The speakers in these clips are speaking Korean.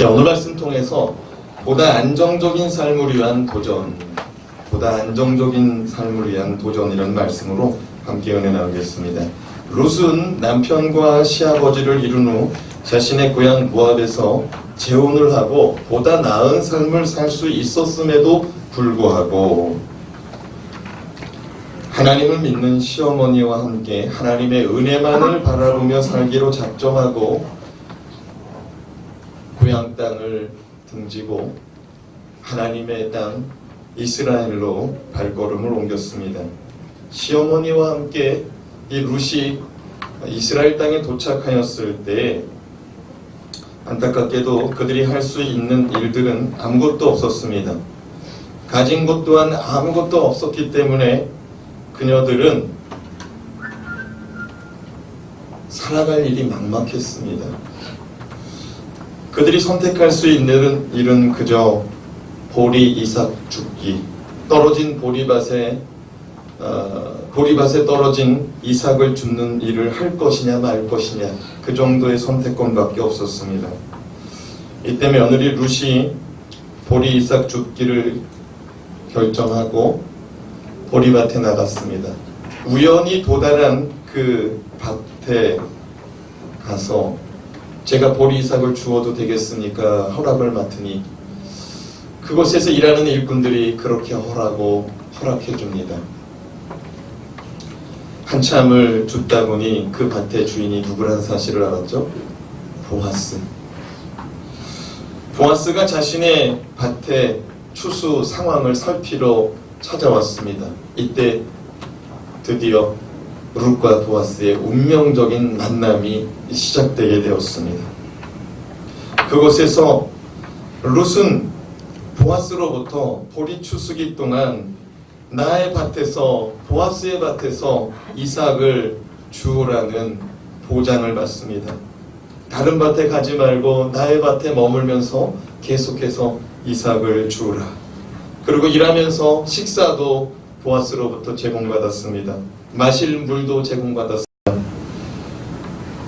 오늘 말씀 통해서 보다 안정적인 삶을 위한 도전, 보다 안정적인 삶을 위한 도전이라는 말씀으로 함께 은혜 나누겠습니다. 룻은 남편과 시아버지를 이룬 후 자신의 고향 모압에서 재혼을 하고 보다 나은 삶을 살 수 있었음에도 불구하고 하나님을 믿는 시어머니와 함께 하나님의 은혜만을 바라보며 살기로 작정하고 고향 땅을 등지고 하나님의 땅 이스라엘로 발걸음을 옮겼습니다. 시어머니와 함께 이 룻이 이스라엘 땅에 도착하였을 때 안타깝게도 그들이 할 수 있는 일들은 아무것도 없었습니다. 가진 것 또한 아무것도 없었기 때문에 그녀들은 살아갈 일이 막막했습니다. 그들이 선택할 수 있는 일은 그저 보리 이삭 줍기, 떨어진 보리밭에 떨어진 이삭을 줍는 일을 할 것이냐 말 것이냐, 그 정도의 선택권밖에 없었습니다. 이때 며느리 룻이 보리 이삭 줍기를 결정하고 보리밭에 나갔습니다. 우연히 도달한 그 밭에 가서 제가 보리 이삭을 주어도 되겠습니까? 허락을 맡으니 그곳에서 일하는 일꾼들이 그렇게 허락해 줍니다. 한참을 줍다 보니 그 밭의 주인이 누구라는 사실을 알았죠? 보아스가 자신의 밭의 추수 상황을 살피러 찾아왔습니다. 이때 드디어 룻과 보아스의 운명적인 만남이 시작되게 되었습니다. 그곳에서 룻은 보아스로부터 보리 추수기 동안 나의 밭에서, 보아스의 밭에서 이삭을 주우라는 보장을 받습니다. 다른 밭에 가지 말고 나의 밭에 머물면서 계속해서 이삭을 주우라. 그리고 일하면서 식사도 보아스로부터 제공받았습니다. 마실 물도 제공받았습니다.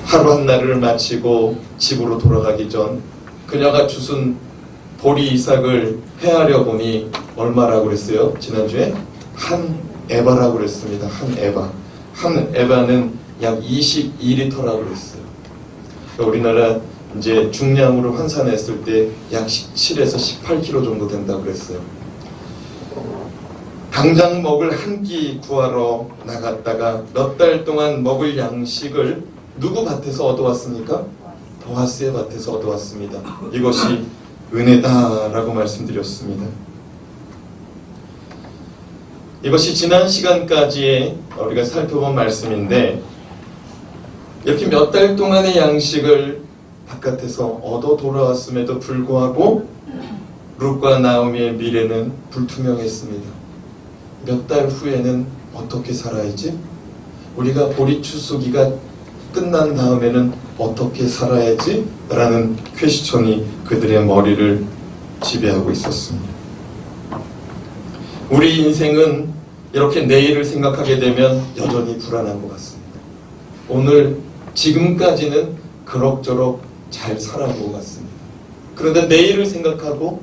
하루 한 날을 마치고 집으로 돌아가기 전 그녀가 주순 보리 이삭을 헤아려 보니 얼마라고 그랬어요? 지난주에? 한 에바라고 그랬습니다. 한 에바는 약 22리터라고 그랬어요. 우리나라 이제 중량으로 환산했을 때 약 17에서 18kg 정도 된다고 그랬어요. 당장 먹을 한 끼 구하러 나갔다가 몇 달 동안 먹을 양식을 누구 밭에서 얻어왔습니까? 보아스의 밭에서 얻어왔습니다. 이것이 은혜다라고 말씀드렸습니다. 이것이 지난 시간까지의 우리가 살펴본 말씀인데, 이렇게 몇 달 동안의 양식을 바깥에서 얻어 돌아왔음에도 불구하고 룻과 나오미의 미래는 불투명했습니다. 몇 달 후에는 어떻게 살아야지? 우리가 보리 추수기가 끝난 다음에는 어떻게 살아야지? 라는 퀘스천이 그들의 머리를 지배하고 있었습니다. 우리 인생은 이렇게 내일을 생각하게 되면 여전히 불안한 것 같습니다. 오늘 지금까지는 그럭저럭 잘 살아온 것 같습니다. 그런데 내일을 생각하고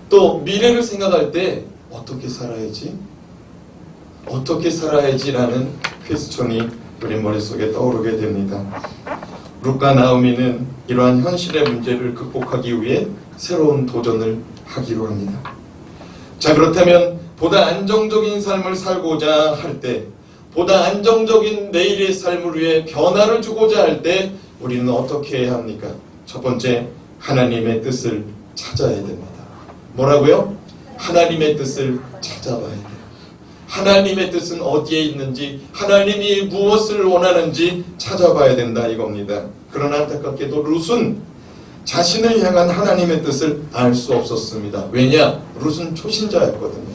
또 미래를 생각할 때 어떻게 살아야지? 어떻게 살아야지라는 퀘스천이 우리 머릿속에 떠오르게 됩니다. 룻과 나오미는 이러한 현실의 문제를 극복하기 위해 새로운 도전을 하기로 합니다. 자, 그렇다면 보다 안정적인 삶을 살고자 할 때, 보다 안정적인 내일의 삶을 위해 변화를 주고자 할 때 우리는 어떻게 해야 합니까? 첫 번째, 하나님의 뜻을 찾아야 됩니다. 뭐라고요? 하나님의 뜻을 찾아봐야 돼요. 하나님의 뜻은 어디에 있는지, 하나님이 무엇을 원하는지 찾아봐야 된다 이겁니다. 그러나 안타깝게도 룻은 자신을 향한 하나님의 뜻을 알 수 없었습니다. 왜냐? 룻은 초신자였거든요.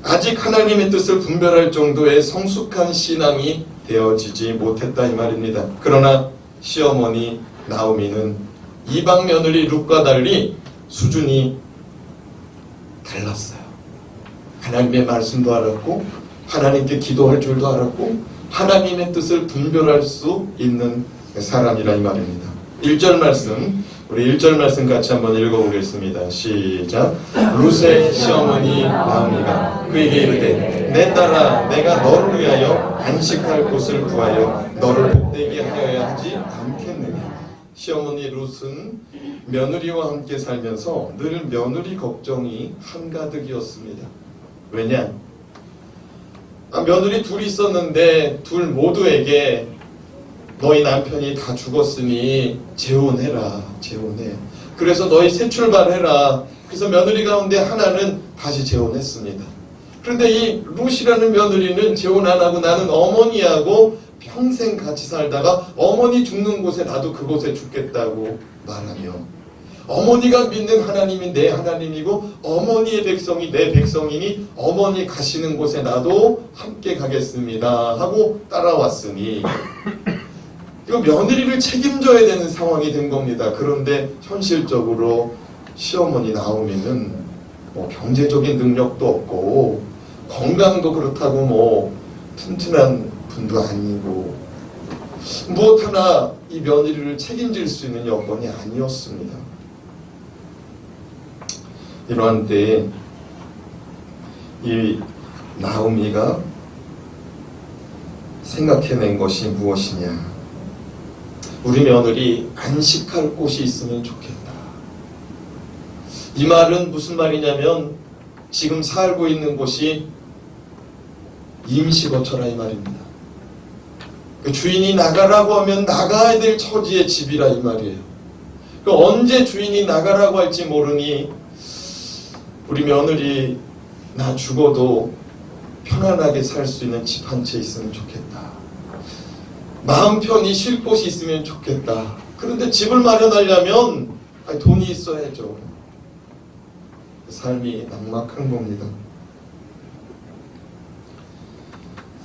아직 하나님의 뜻을 분별할 정도의 성숙한 신앙이 되어지지 못했다 이 말입니다. 그러나 시어머니 나오미는 이방 며느리 룻과 달리 수준이 달랐어요. 하나님의 말씀도 알았고 하나님께 기도할 줄도 알았고 하나님의 뜻을 분별할 수 있는 사람이라 이 말입니다. 1절 말씀, 우리 1절 말씀 같이 한번 읽어보겠습니다. 시작. 룻의 시어머니 나오미가 그에게 이르되 내 딸아 내가 너를 위하여 안식할 곳을 구하여 너를 복되게 하여야 하지 않겠느냐. 시어머니 룻은 며느리와 함께 살면서 늘 며느리 걱정이 한가득이었습니다. 왜냐? 며느리 둘이 있었는데 둘 모두에게 너희 남편이 다 죽었으니 재혼해라. 재혼해. 그래서 너희 새 출발해라. 그래서 며느리 가운데 하나는 다시 재혼했습니다. 그런데 이 룻이라는 며느리는 재혼 안 하고 나는 어머니하고 평생 같이 살다가 어머니 죽는 곳에 나도 그곳에 죽겠다고 말하며 어머니가 믿는 하나님이 내 하나님이고 어머니의 백성이 내 백성이니 어머니 가시는 곳에 나도 함께 가겠습니다 하고 따라왔으니 이거 며느리를 책임져야 되는 상황이 된 겁니다. 그런데 현실적으로 시어머니 나오미는 경제적인 능력도 없고 건강도 그렇다고 튼튼한 분도 아니고 무엇 하나 이 며느리를 책임질 수 있는 여건이 아니었습니다. 이러한 때에 이 나오미가 생각해낸 것이 무엇이냐. 우리 며느리 안식할 곳이 있으면 좋겠다. 이 말은 무슨 말이냐면 지금 살고 있는 곳이 임시거처라 이 말입니다. 그 주인이 나가라고 하면 나가야 될 처지의 집이라 이 말이에요. 그 언제 주인이 나가라고 할지 모르니 우리 며느리 나 죽어도 편안하게 살 수 있는 집 한 채 있으면 좋겠다. 마음 편히 쉴 곳이 있으면 좋겠다. 그런데 집을 마련하려면 돈이 있어야죠. 삶이 막막한 겁니다.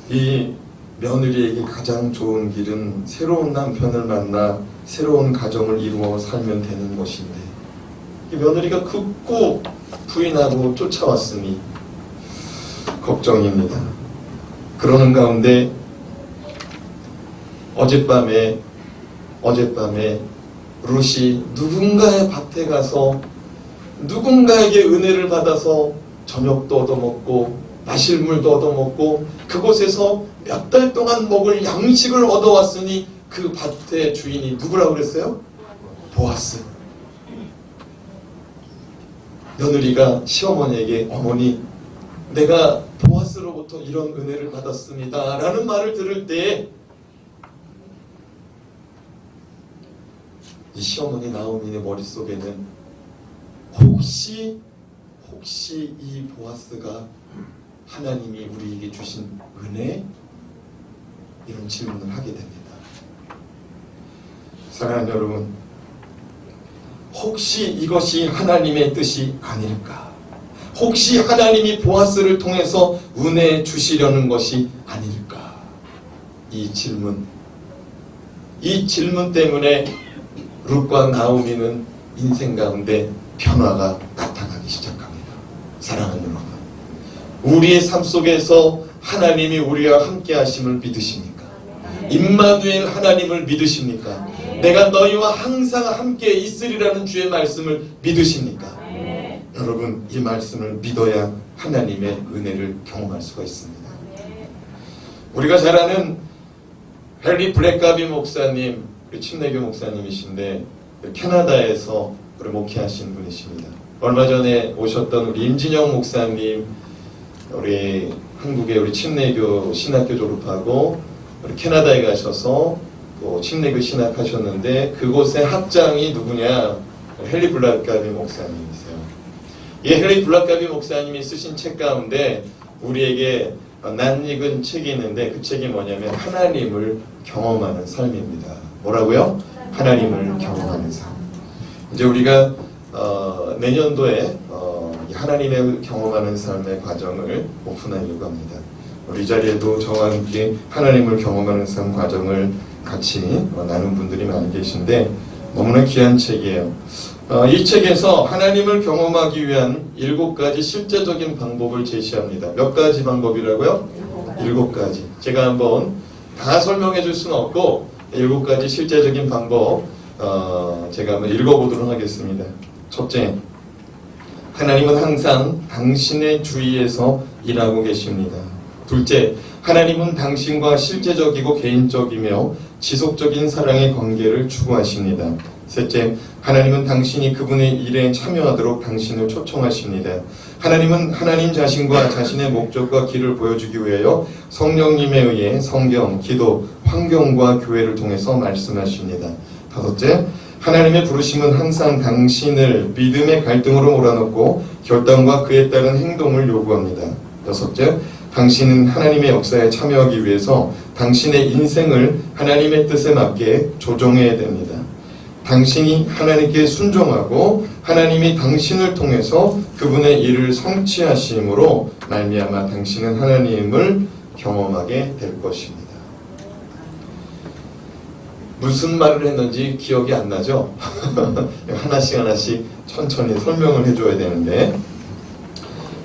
이 며느리에게 가장 좋은 길은 새로운 남편을 만나 새로운 가정을 이루어 살면 되는 것인데 이 며느리가 극구 부인하고 쫓아왔으니 걱정입니다. 그러는 가운데 어젯밤에 룻이 누군가의 밭에 가서 누군가에게 은혜를 받아서 저녁도 얻어먹고 마실 물도 얻어먹고 그곳에서 몇 달 동안 먹을 양식을 얻어왔으니 그 밭의 주인이 누구라고 그랬어요? 보아스. 며느리가 시어머니에게 어머니 내가 보아스로부터 이런 은혜를 받았습니다 라는 말을 들을 때 이 시어머니 나오미의 머릿속에는 혹시 이 보아스가 하나님이 우리에게 주신 은혜? 이런 질문을 하게 됩니다. 사랑하는 여러분, 혹시 이것이 하나님의 뜻이 아닐까? 혹시 하나님이 보아스를 통해서 은혜 주시려는 것이 아닐까? 이 질문 때문에 룻과 나오미는 인생 가운데 변화가 나타나기 시작합니다. 사랑하는 여러분, 우리의 삶 속에서 하나님이 우리와 함께 하심을 믿으십니까? 임마누엘 하나님을 믿으십니까? 내가 너희와 항상 함께 있으리라는 주의 말씀을 믿으십니까? 여러분, 이 말씀을 믿어야 하나님의 은혜를 경험할 수가 있습니다. 우리가 잘 아는 헨리 블랙가비 목사님, 침례교 목사님이신데 캐나다에서 우리 목회하신 분이십니다. 얼마 전에 오셨던 우리 임진영 목사님, 우리 한국의 우리 침례교 신학교 졸업하고 우리 캐나다에 가셔서 또 침례교 신학하셨는데 그곳의 학장이 누구냐? 헨리 블랙가비 목사님이세요. 이 헨리 블랙가비 목사님이 쓰신 책 가운데 우리에게 낯익은 책이 있는데 그 책이 뭐냐면 하나님을 경험하는 삶입니다. 뭐라고요? 하나님을 경험하는 삶. 이제 우리가 내년도에 하나님의 경험하는 삶의 과정을 오픈하려고 합니다. 우리 자리에도 저와 함께 하나님을 경험하는 삶 과정을 같이 나눈 분들이 많이 계신데 너무나 귀한 책이에요. 이 책에서 하나님을 경험하기 위한 7가지 실제적인 방법을 제시합니다. 몇 가지 방법이라고요? 7가지. 제가 한번 다 설명해 줄 수는 없고 7가지 실제적인 방법 제가 한번 읽어보도록 하겠습니다. 첫째, 하나님은 항상 당신의 주위에서 일하고 계십니다. 둘째, 하나님은 당신과 실제적이고 개인적이며 지속적인 사랑의 관계를 추구하십니다. 셋째, 하나님은 당신이 그분의 일에 참여하도록 당신을 초청하십니다. 하나님은 하나님 자신과 자신의 목적과 길을 보여주기 위하여 성령님에 의해 성경, 기도, 환경과 교회를 통해서 말씀하십니다. 다섯째, 하나님의 부르심은 항상 당신을 믿음의 갈등으로 몰아넣고 결단과 그에 따른 행동을 요구합니다. 여섯째, 당신은 하나님의 역사에 참여하기 위해서 당신의 인생을 하나님의 뜻에 맞게 조정해야 됩니다. 당신이 하나님께 순종하고 하나님이 당신을 통해서 그분의 일을 성취하심으로 말미암아 당신은 하나님을 경험하게 될 것입니다. 무슨 말을 했는지 기억이 안 나죠? 하나씩 천천히 설명을 해줘야 되는데,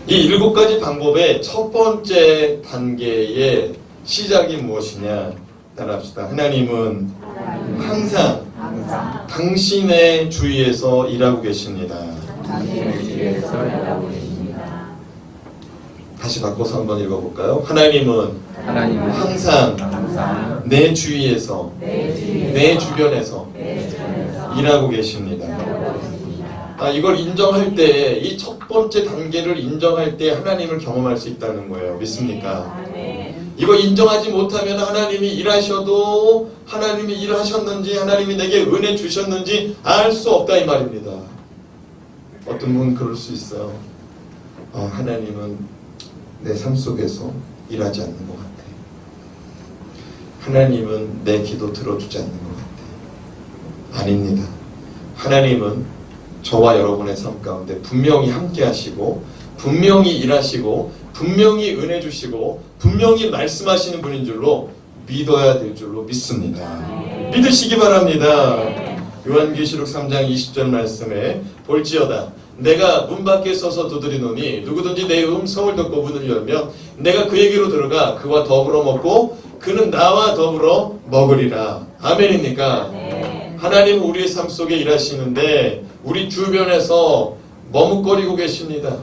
이 7가지 방법의 첫 번째 단계의 시작이 무엇이냐? 따라합시다. 하나님은 항상 당신의 주위에서 일하고 계십니다. 다시 바꿔서 한번 읽어볼까요? 하나님은 항상 내 주위에서, 내 주변에서 일하고 계십니다. 이걸 인정할 때, 이 첫 번째 단계를 인정할 때 하나님을 경험할 수 있다는 거예요. 믿습니까? 이거 인정하지 못하면 하나님이 일하셔도 하나님이 일하셨는지 하나님이 내게 은혜 주셨는지 알 수 없다 이 말입니다. 어떤 분은 그럴 수 있어요. 하나님은 내 삶 속에서 일하지 않는 것 같아. 하나님은 내 기도 들어주지 않는 것 같아. 아닙니다. 하나님은 저와 여러분의 삶 가운데 분명히 함께 하시고, 분명히 일하시고, 분명히 은혜 주시고, 분명히 말씀하시는 분인 줄로 믿어야 될 줄로 믿습니다. 믿으시기 바랍니다. 요한계시록 3장 20절 말씀에 볼지어다 내가 문 밖에 서서 두드리노니 누구든지 내 음성을 듣고 문을 열면 내가 그에게로 들어가 그와 더불어 먹고 그는 나와 더불어 먹으리라. 아멘입니까? 하나님은 우리의 삶 속에 일하시는데 우리 주변에서 머뭇거리고 계십니다.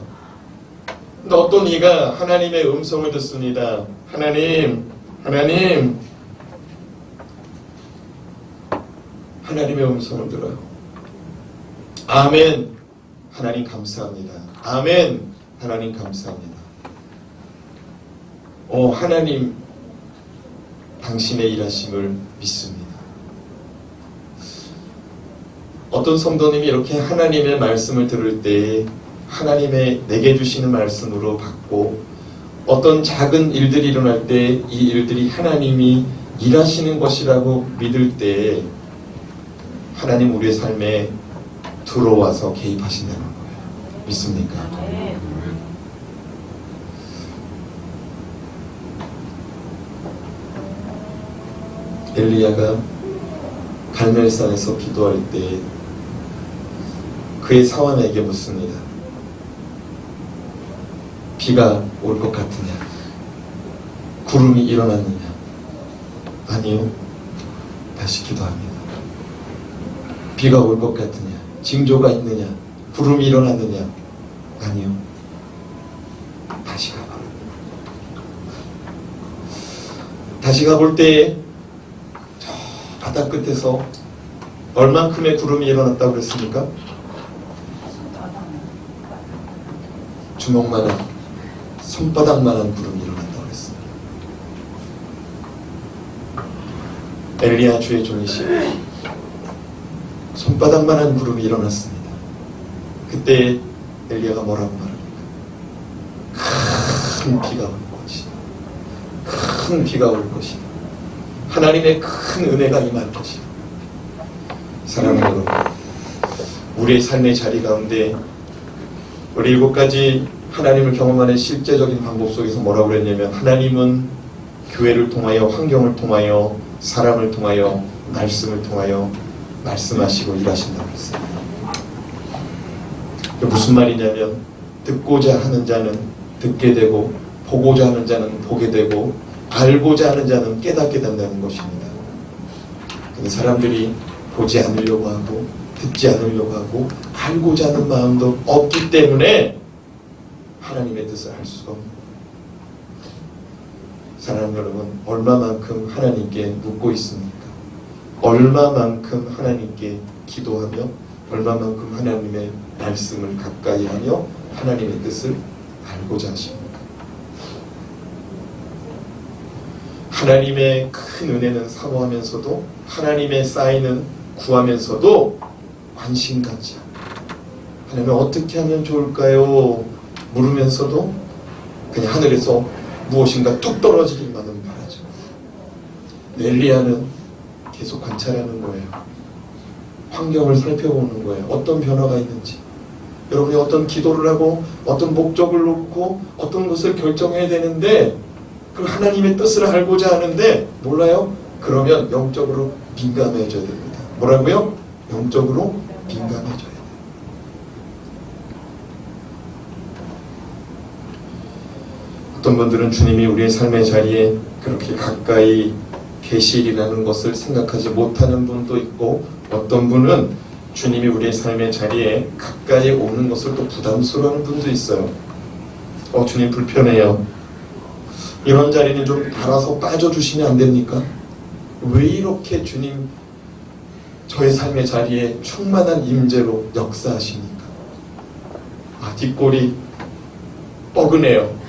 근데 어떤 이가 하나님의 음성을 듣습니다. 하나님의 음성을 들어요. 아멘. 하나님 감사합니다. 아멘. 하나님 감사합니다. 하나님 당신의 일하심을 믿습니다. 어떤 성도님이 이렇게 하나님의 말씀을 들을 때 하나님의 내게 주시는 말씀으로 받고 어떤 작은 일들이 일어날 때 이 일들이 하나님이 일하시는 것이라고 믿을 때 하나님 우리의 삶에 들어와서 개입하신다는 거예요. 믿습니까? 엘리야가 갈멜산에서 기도할 때 그의 사환에게 묻습니다. 비가 올 것 같으냐? 구름이 일어났느냐? 아니요. 다시 기도합니다. 비가 올 것 같으냐? 징조가 있느냐? 구름이 일어났느냐? 아니요. 다시 가봐. 다시 가볼 때 저 바다 끝에서 얼만큼의 구름이 일어났다고 그랬습니까? 주먹만한, 손바닥만한 구름이 일어났다고 그랬습니다. 엘리야 주의 종이시여 손바닥만한 구름이 일어났습니다. 그때 엘리야가 뭐라고 말합니까? 큰 비가 올 것이다. 큰 비가 올 것이다. 하나님의 큰 은혜가 임할 것이다. 사랑하는 여러분, 우리의 삶의 자리 가운데 우리 7가지 하나님을 경험하는 실제적인 방법 속에서 뭐라고 그랬냐면 하나님은 교회를 통하여, 환경을 통하여, 사람을 통하여, 말씀을 통하여 말씀하시고 일하신다고 했어요. 무슨 말이냐면 듣고자 하는 자는 듣게 되고 보고자 하는 자는 보게 되고 알고자 하는 자는 깨닫게 된다는 것입니다. 근데 사람들이 보지 않으려고 하고 듣지 않으려고 하고 알고자 하는 마음도 없기 때문에 하나님의 뜻을 알 수가 없는 거예요. 사랑하는 여러분, 얼마만큼 하나님께 묻고 있습니까? 얼마만큼 하나님께 기도하며 얼마만큼 하나님의 말씀을 가까이 하며 하나님의 뜻을 알고자 하십니까? 하나님의 큰 은혜는 사모하면서도 하나님의 쌓이는 구하면서도 관심 갖지 않고 하나님 어떻게 하면 좋을까요? 물으면서도 그냥 하늘에서 무엇인가 뚝 떨어지기만은 바라죠. 엘리야는 계속 관찰하는 거예요. 환경을 살펴보는 거예요. 어떤 변화가 있는지. 여러분이 어떤 기도를 하고 어떤 목적을 놓고 어떤 것을 결정해야 되는데 그 하나님의 뜻을 알고자 하는데 몰라요? 그러면 영적으로 민감해져야 됩니다. 뭐라고요? 영적으로 민감해져야 돼요. 어떤 분들은 주님이 우리의 삶의 자리에 그렇게 가까이 계시리라는 것을 생각하지 못하는 분도 있고 어떤 분은 주님이 우리의 삶의 자리에 가까이 오는 것을 또 부담스러워하는 분도 있어요. 주님 불편해요. 이런 자리는 좀 알아서 빠져주시면 안 됩니까? 왜 이렇게 주님 저의 삶의 자리에 충만한 임재로 역사하십니까? 뒷골이 뻐근해요.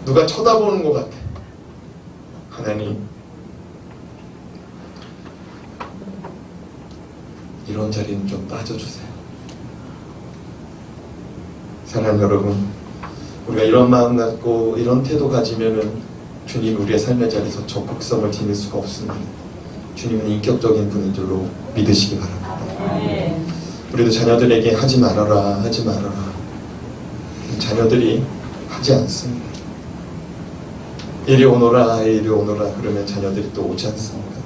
누가 쳐다보는 것 같아. 하나님, 이런 자리는 좀 빠져주세요. 사랑하는 여러분, 우리가 이런 마음 갖고 이런 태도 가지면은 주님 우리의 삶의 자리에서 적극성을 지닐 수가 없습니다. 주님은 인격적인 분인 줄로 믿으시기 바랍니다. 우리도 자녀들에게 하지 말아라 하지 말아라. 자녀들이 하지 않습니다. 이리 오너라 이리 오너라 그러면 자녀들이 또 오지 않습니다.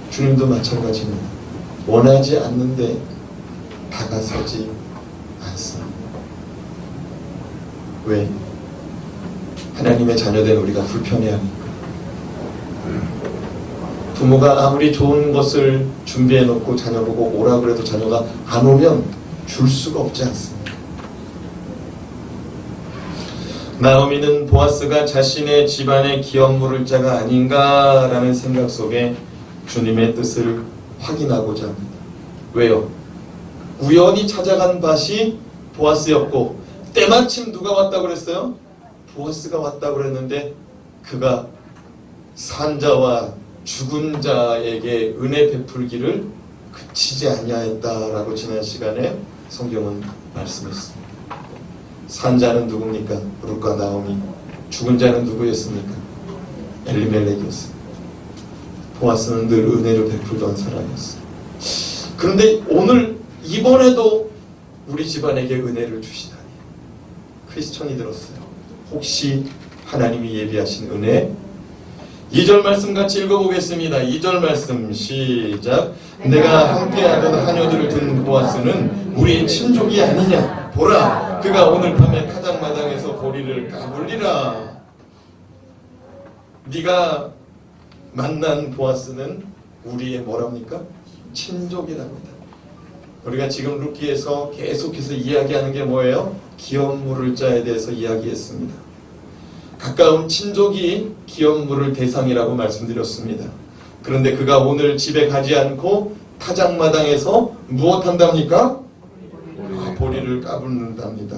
주님도 마찬가지입니다. 원하지 않는데 다가서지 않습니다. 왜? 하나님의 자녀된 우리가 불편해하니까. 부모가 아무리 좋은 것을 준비해놓고 자녀 보고 오라 그래도 자녀가 안 오면 줄 수가 없지 않습니다. 나오미는 보아스가 자신의 집안의 기업 물을 자가 아닌가라는 생각 속에 주님의 뜻을 확인하고자 합니다. 왜요? 우연히 찾아간 밭이 보아스였고 때마침 누가 왔다고 그랬어요? 보아스가 왔다고 그랬는데 그가 산자와 죽은 자에게 은혜 베풀기를 그치지 아니하였다라고 지난 시간에 성경은 말씀했습니다. 산자는 누굽니까? 룻과 나오미. 죽은 자는 누구였습니까? 엘리멜렉이었습니다. 보아스는 늘 은혜를 베풀던 사람이었어요. 그런데 오늘 이번에도 우리 집안에게 은혜를 주시다니 크리스천이 들었어요. 혹시 하나님이 예비하신 은혜? 2절 말씀 같이 읽어보겠습니다. 2절 말씀 시작. 내가 함께하던 하녀들을 둔 보아스는 우리의 친족이 아니냐. 보라, 그가 오늘 밤에 타작마당에서 보리를 까불리라. 네가 만난 보아스는 우리의 뭐랍니까? 친족이랍니다. 우리가 지금 룻기에서 계속해서 이야기하는 게 뭐예요? 기업 물을 자에 대해서 이야기했습니다. 가까운 친족이 기업 물을 대상이라고 말씀드렸습니다. 그런데 그가 오늘 집에 가지 않고 타작마당에서 무엇 한답니까? 보리를 까불는답니다.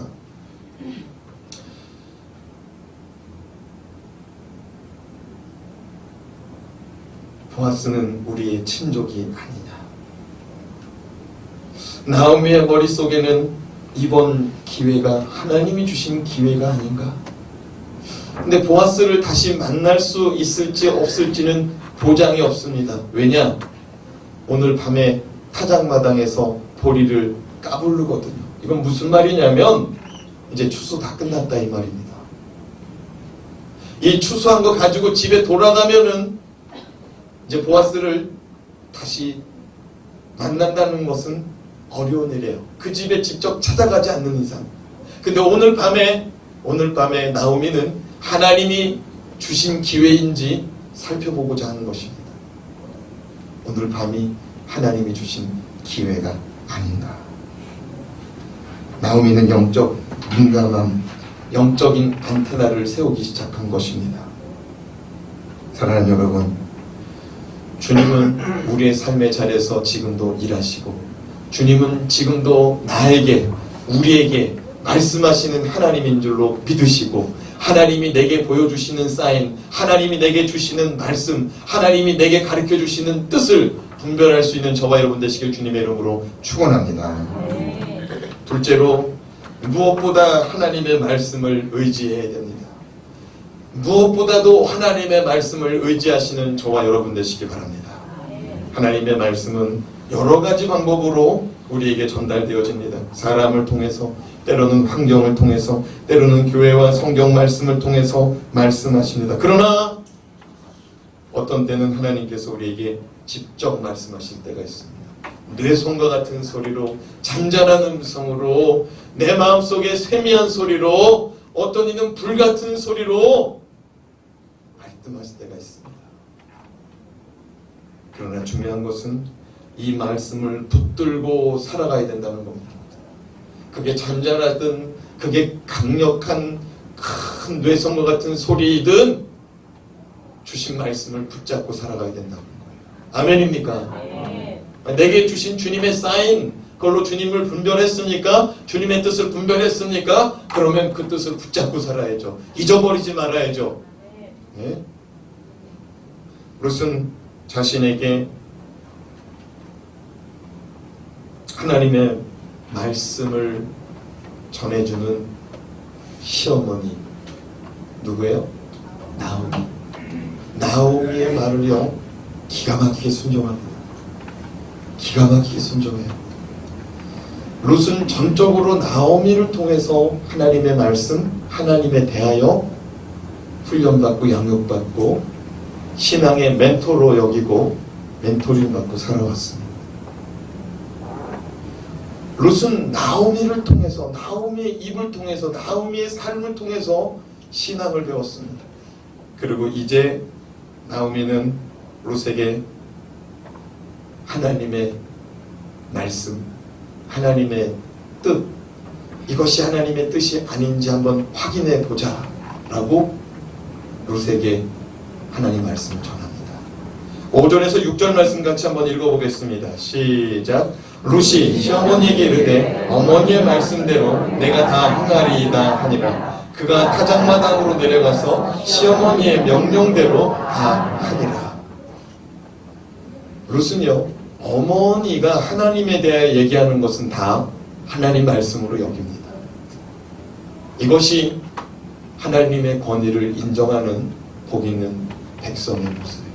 보아스는 우리의 친족이 아니냐. 나오미의 머릿속에는 이번 기회가 하나님이 주신 기회가 아닌가. 근데 보아스를 다시 만날 수 있을지 없을지는 보장이 없습니다. 왜냐? 오늘 밤에 타작마당에서 보리를 까부르거든요. 이건 무슨 말이냐면 이제 추수 다 끝났다 이 말입니다. 이 추수한 거 가지고 집에 돌아가면은 이제 보아스를 다시 만난다는 것은 어려운 일이에요. 그 집에 직접 찾아가지 않는 이상. 근데 오늘 밤에 나오미는 하나님이 주신 기회인지 살펴보고자 하는 것입니다. 오늘 밤이 하나님이 주신 기회가 아닌가. 나오미는 영적 민감함, 영적인 안테나를 세우기 시작한 것입니다. 사랑하는 여러분, 주님은 우리의 삶의 자리에서 지금도 일하시고, 주님은 지금도 나에게, 우리에게 말씀하시는 하나님인 줄로 믿으시고, 하나님이 내게 보여주시는 사인, 하나님이 내게 주시는 말씀, 하나님이 내게 가르쳐 주시는 뜻을 분별할 수 있는 저와 여러분 되시길 주님의 이름으로 축원합니다. 둘째로, 무엇보다 하나님의 말씀을 의지해야 됩니다. 무엇보다도 하나님의 말씀을 의지하시는 저와 여러분 되시기 바랍니다. 하나님의 말씀은 여러 가지 방법으로 우리에게 전달되어집니다. 사람을 통해서, 때로는 환경을 통해서, 때로는 교회와 성경 말씀을 통해서 말씀하십니다. 그러나 어떤 때는 하나님께서 우리에게 직접 말씀하실 때가 있습니다. 뇌성과 같은 소리로, 잔잔한 음성으로, 내 마음속에 세미한 소리로, 어떤 이는 불같은 소리로 말씀하실 때가 있습니다. 그러나 중요한 것은 이 말씀을 붙들고 살아가야 된다는 겁니다. 그게 잔잔하든, 그게 강력한 큰 뇌성과 같은 소리이든 주신 말씀을 붙잡고 살아가야 된다는 거예요. 아멘입니까? 내게 주신 주님의 사인, 그걸로 주님을 분별했습니까? 주님의 뜻을 분별했습니까? 그러면 그 뜻을 붙잡고 살아야죠. 잊어버리지 말아야죠. 네? 룻은 자신에게 하나님의 말씀을 전해주는 시어머니, 누구예요? 나오미. 나오미의 말을요, 기가 막히게 순종합니다. 기가 막히게 순종해요. 룻은 전적으로 나오미를 통해서 하나님의 말씀, 하나님에 대하여 훈련받고 양육받고 신앙의 멘토로 여기고 멘토링 받고 살아왔습니다. 룻은 나오미를 통해서, 나오미의 입을 통해서, 나오미의 삶을 통해서 신앙을 배웠습니다. 그리고 이제 나오미는 룻에게 하나님의 말씀, 하나님의 뜻, 이것이 하나님의 뜻이 아닌지 한번 확인해 보자 라고 룻에게 하나님 말씀을 전합니다. 5절에서 6절 말씀 같이 한번 읽어보겠습니다. 시작. 룻이 시어머니에게 이르되 어머니의 말씀대로 내가 다 행하리이다 하니라. 그가 타작마당으로 내려가서 시어머니의 명령대로 다 하니라. 룻은요, 어머니가 하나님에 대해 얘기하는 것은 다 하나님 말씀으로 여깁니다. 이것이 하나님의 권위를 인정하는 복 있는 백성의 모습입니다.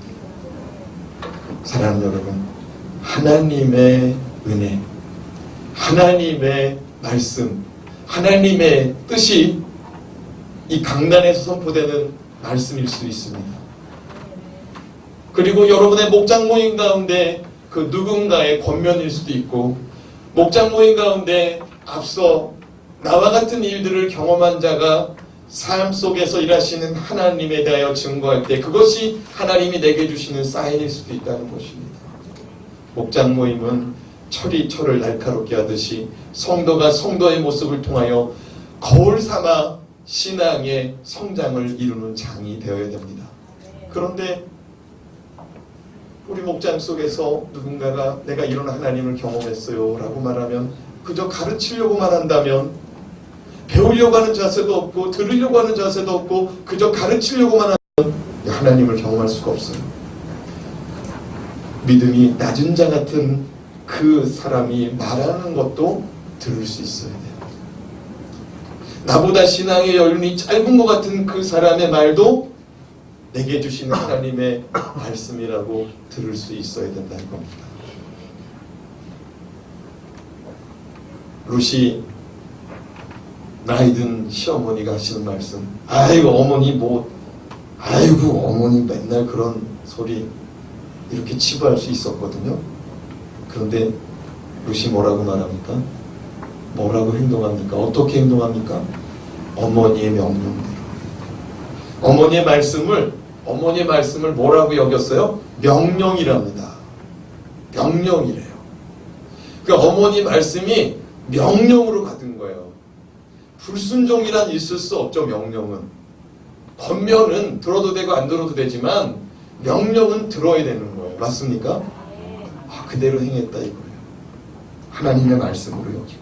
사랑하는 여러분, 하나님의 은혜, 하나님의 말씀, 하나님의 뜻이 이 강단에서 선포되는 말씀일 수 있습니다. 그리고 여러분의 목장 모임 가운데 그 누군가의 권면일 수도 있고, 목장 모임 가운데 앞서 나와 같은 일들을 경험한 자가 삶 속에서 일하시는 하나님에 대하여 증거할 때 그것이 하나님이 내게 주시는 사인일 수도 있다는 것입니다. 목장 모임은 철이 철을 날카롭게 하듯이 성도가 성도의 모습을 통하여 거울 삼아 신앙의 성장을 이루는 장이 되어야 됩니다. 그런데 우리 목장 속에서 누군가가 내가 이런 하나님을 경험했어요 라고 말하면 그저 가르치려고만 한다면, 배우려고 하는 자세도 없고 들으려고 하는 자세도 없고 그저 가르치려고만 하면 하나님을 경험할 수가 없어요. 믿음이 낮은 자 같은 그 사람이 말하는 것도 들을 수 있어야 돼요. 나보다 신앙의 연륜이 짧은 것 같은 그 사람의 말도 내게 주시는 하나님의 말씀이라고 들을 수 있어야 된다는 겁니다. 룻이 나이든 시어머니가 하시는 말씀, 아이고 어머니 아이고 어머니 맨날 그런 소리, 이렇게 치부할 수 있었거든요. 그런데 룻이 뭐라고 말합니까? 뭐라고 행동합니까? 어떻게 행동합니까? 어머니의 명령대로. 어머니의 말씀을 뭐라고 여겼어요? 명령이랍니다. 명령이래요. 그 어머니 말씀이 명령으로 받은 거예요. 불순종이란 있을 수 없죠. 명령은 권면은 들어도 되고 안 들어도 되지만 명령은 들어야 되는 거예요. 맞습니까? 그대로 행했다 이거예요. 하나님의 말씀으로 여기고.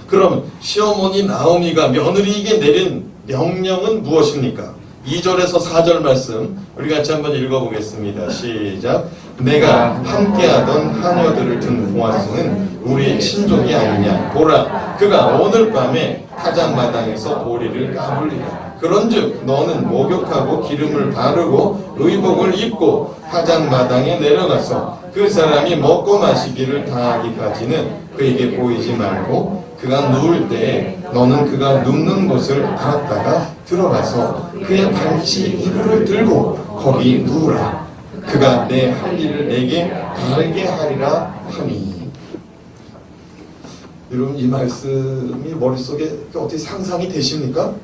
그러면 시어머니 나오미가 며느리에게 내린 명령은 무엇입니까? 2절에서 4절 말씀 우리 같이 한번 읽어보겠습니다. 시작. 내가 함께하던 하녀들을 둔 보아스는 우리 친족이 아니냐. 보라, 그가 오늘 밤에 타작마당에서 보리를 까불리라. 그런즉 너는 목욕하고 기름을 바르고 의복을 입고 타작마당에 내려가서 그 사람이 먹고 마시기를 다하기까지는 그에게 보이지 말고 그가 누울 때에 너는 그가 눕는 곳을 알았다가 들어가서 그의 반드시 이불을 들고 거기 누우라. 그가 내 할 일을 내게 알게 하리라 하니. 여러분 이 말씀이 머릿속에 어떻게 상상이 되십니까?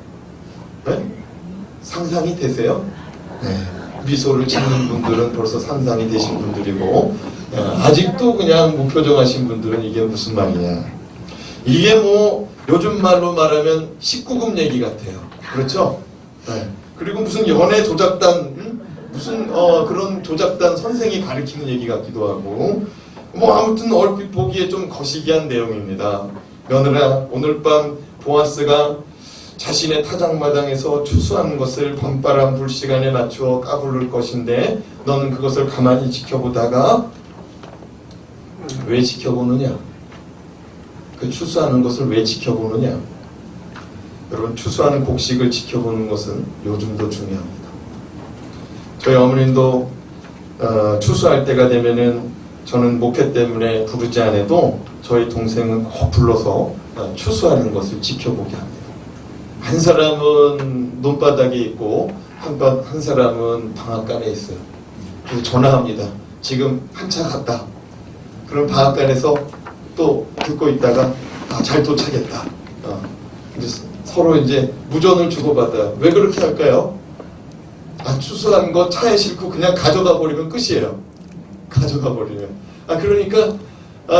네? 상상이 되세요? 네. 미소를 짓는 분들은 벌써 상상이 되신 분들이고 아직도 그냥 무표정하신 분들은 이게 무슨 말이냐. 이게 뭐 요즘 말로 말하면 19금 얘기 같아요. 그렇죠? 네. 그리고 무슨 연애 조작단 무슨 그런 조작단 선생이 가르치는 얘기 같기도 하고 뭐 아무튼 얼핏 보기에 좀 거시기한 내용입니다. 며느라, 오늘 밤 보아스가 자신의 타작마당에서 추수하는 것을 밤바람 불 시간에 맞추어 까부를 것인데 너는 그것을 가만히 지켜보다가 왜 지켜보느냐? 그 추수하는 것을 왜 지켜보느냐? 여러분 추수하는 곡식을 지켜보는 것은 요즘도 중요합니다. 저희 어머님도 추수할 때가 되면은 저는 목회 때문에 부르지 않아도 저희 동생은 꼭 불러서 추수하는 것을 지켜보게 합니다. 한 사람은 논바닥에 있고 한 사람은 방앗간에 있어요. 그래서 전화합니다. 지금 한 차 갔다. 그럼 방앗간에서 또 듣고 있다가 잘 도착했다. 이제 서로 이제 무전을 주고받아요. 왜 그렇게 할까요? 추수한 거 차에 싣고 그냥 가져가 버리면 끝이에요. 가져가 버리면. 그러니까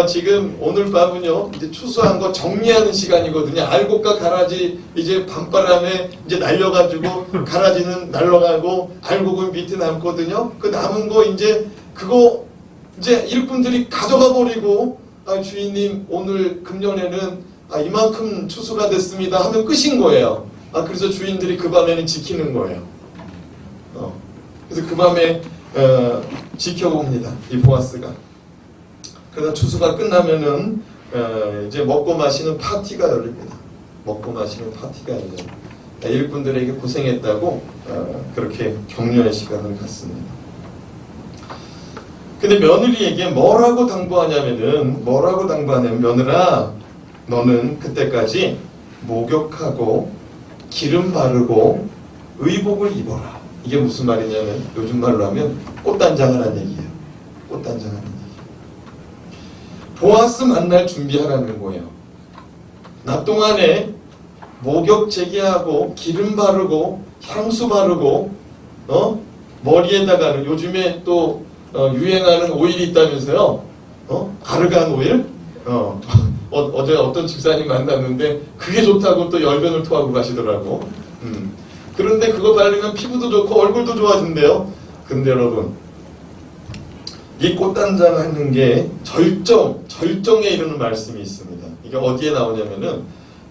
지금 오늘 밤은요 이제 추수한 거 정리하는 시간이거든요. 알곡과 가라지 이제 밤바람에 이제 날려가지고 가라지는 날려가고 알곡은 밑에 남거든요. 그 남은 거 이제 그거 이제 일꾼들이 가져가 버리고 주인님 오늘 금년에는 이만큼 추수가 됐습니다 하면 끝인 거예요. 그래서 주인들이 그 밤에는 지키는 거예요. 그래서 그 밤에 지켜봅니다. 이 보아스가. 그러다 추수가 끝나면은 이제 먹고 마시는 파티가 열립니다. 먹고 마시는 파티가 열려요. 일꾼들에게 고생했다고 그렇게 격려의 시간을 갖습니다. 근데 며느리에게 뭐라고 당부하냐면은 며느라 너는 그때까지 목욕하고 기름 바르고 의복을 입어라. 이게 무슨 말이냐면 요즘 말로 하면 꽃단장하라는 얘기예요. 꽃단장하라는 얘기. 보아스 만날 준비하라는 거예요. 낮 동안에 목욕 재개하고 기름 바르고 향수 바르고 머리에다가는 요즘에 또 유행하는 오일이 있다면서요. 아르간 오일? 어제 어떤 집사님 만났는데 그게 좋다고 또 열변을 토하고 가시더라고. 그런데 그거 바르면 피부도 좋고 얼굴도 좋아진대요. 근데 여러분 이 꽃단장 하는 게 절정에 이르는 말씀이 있습니다. 이게 어디에 나오냐면은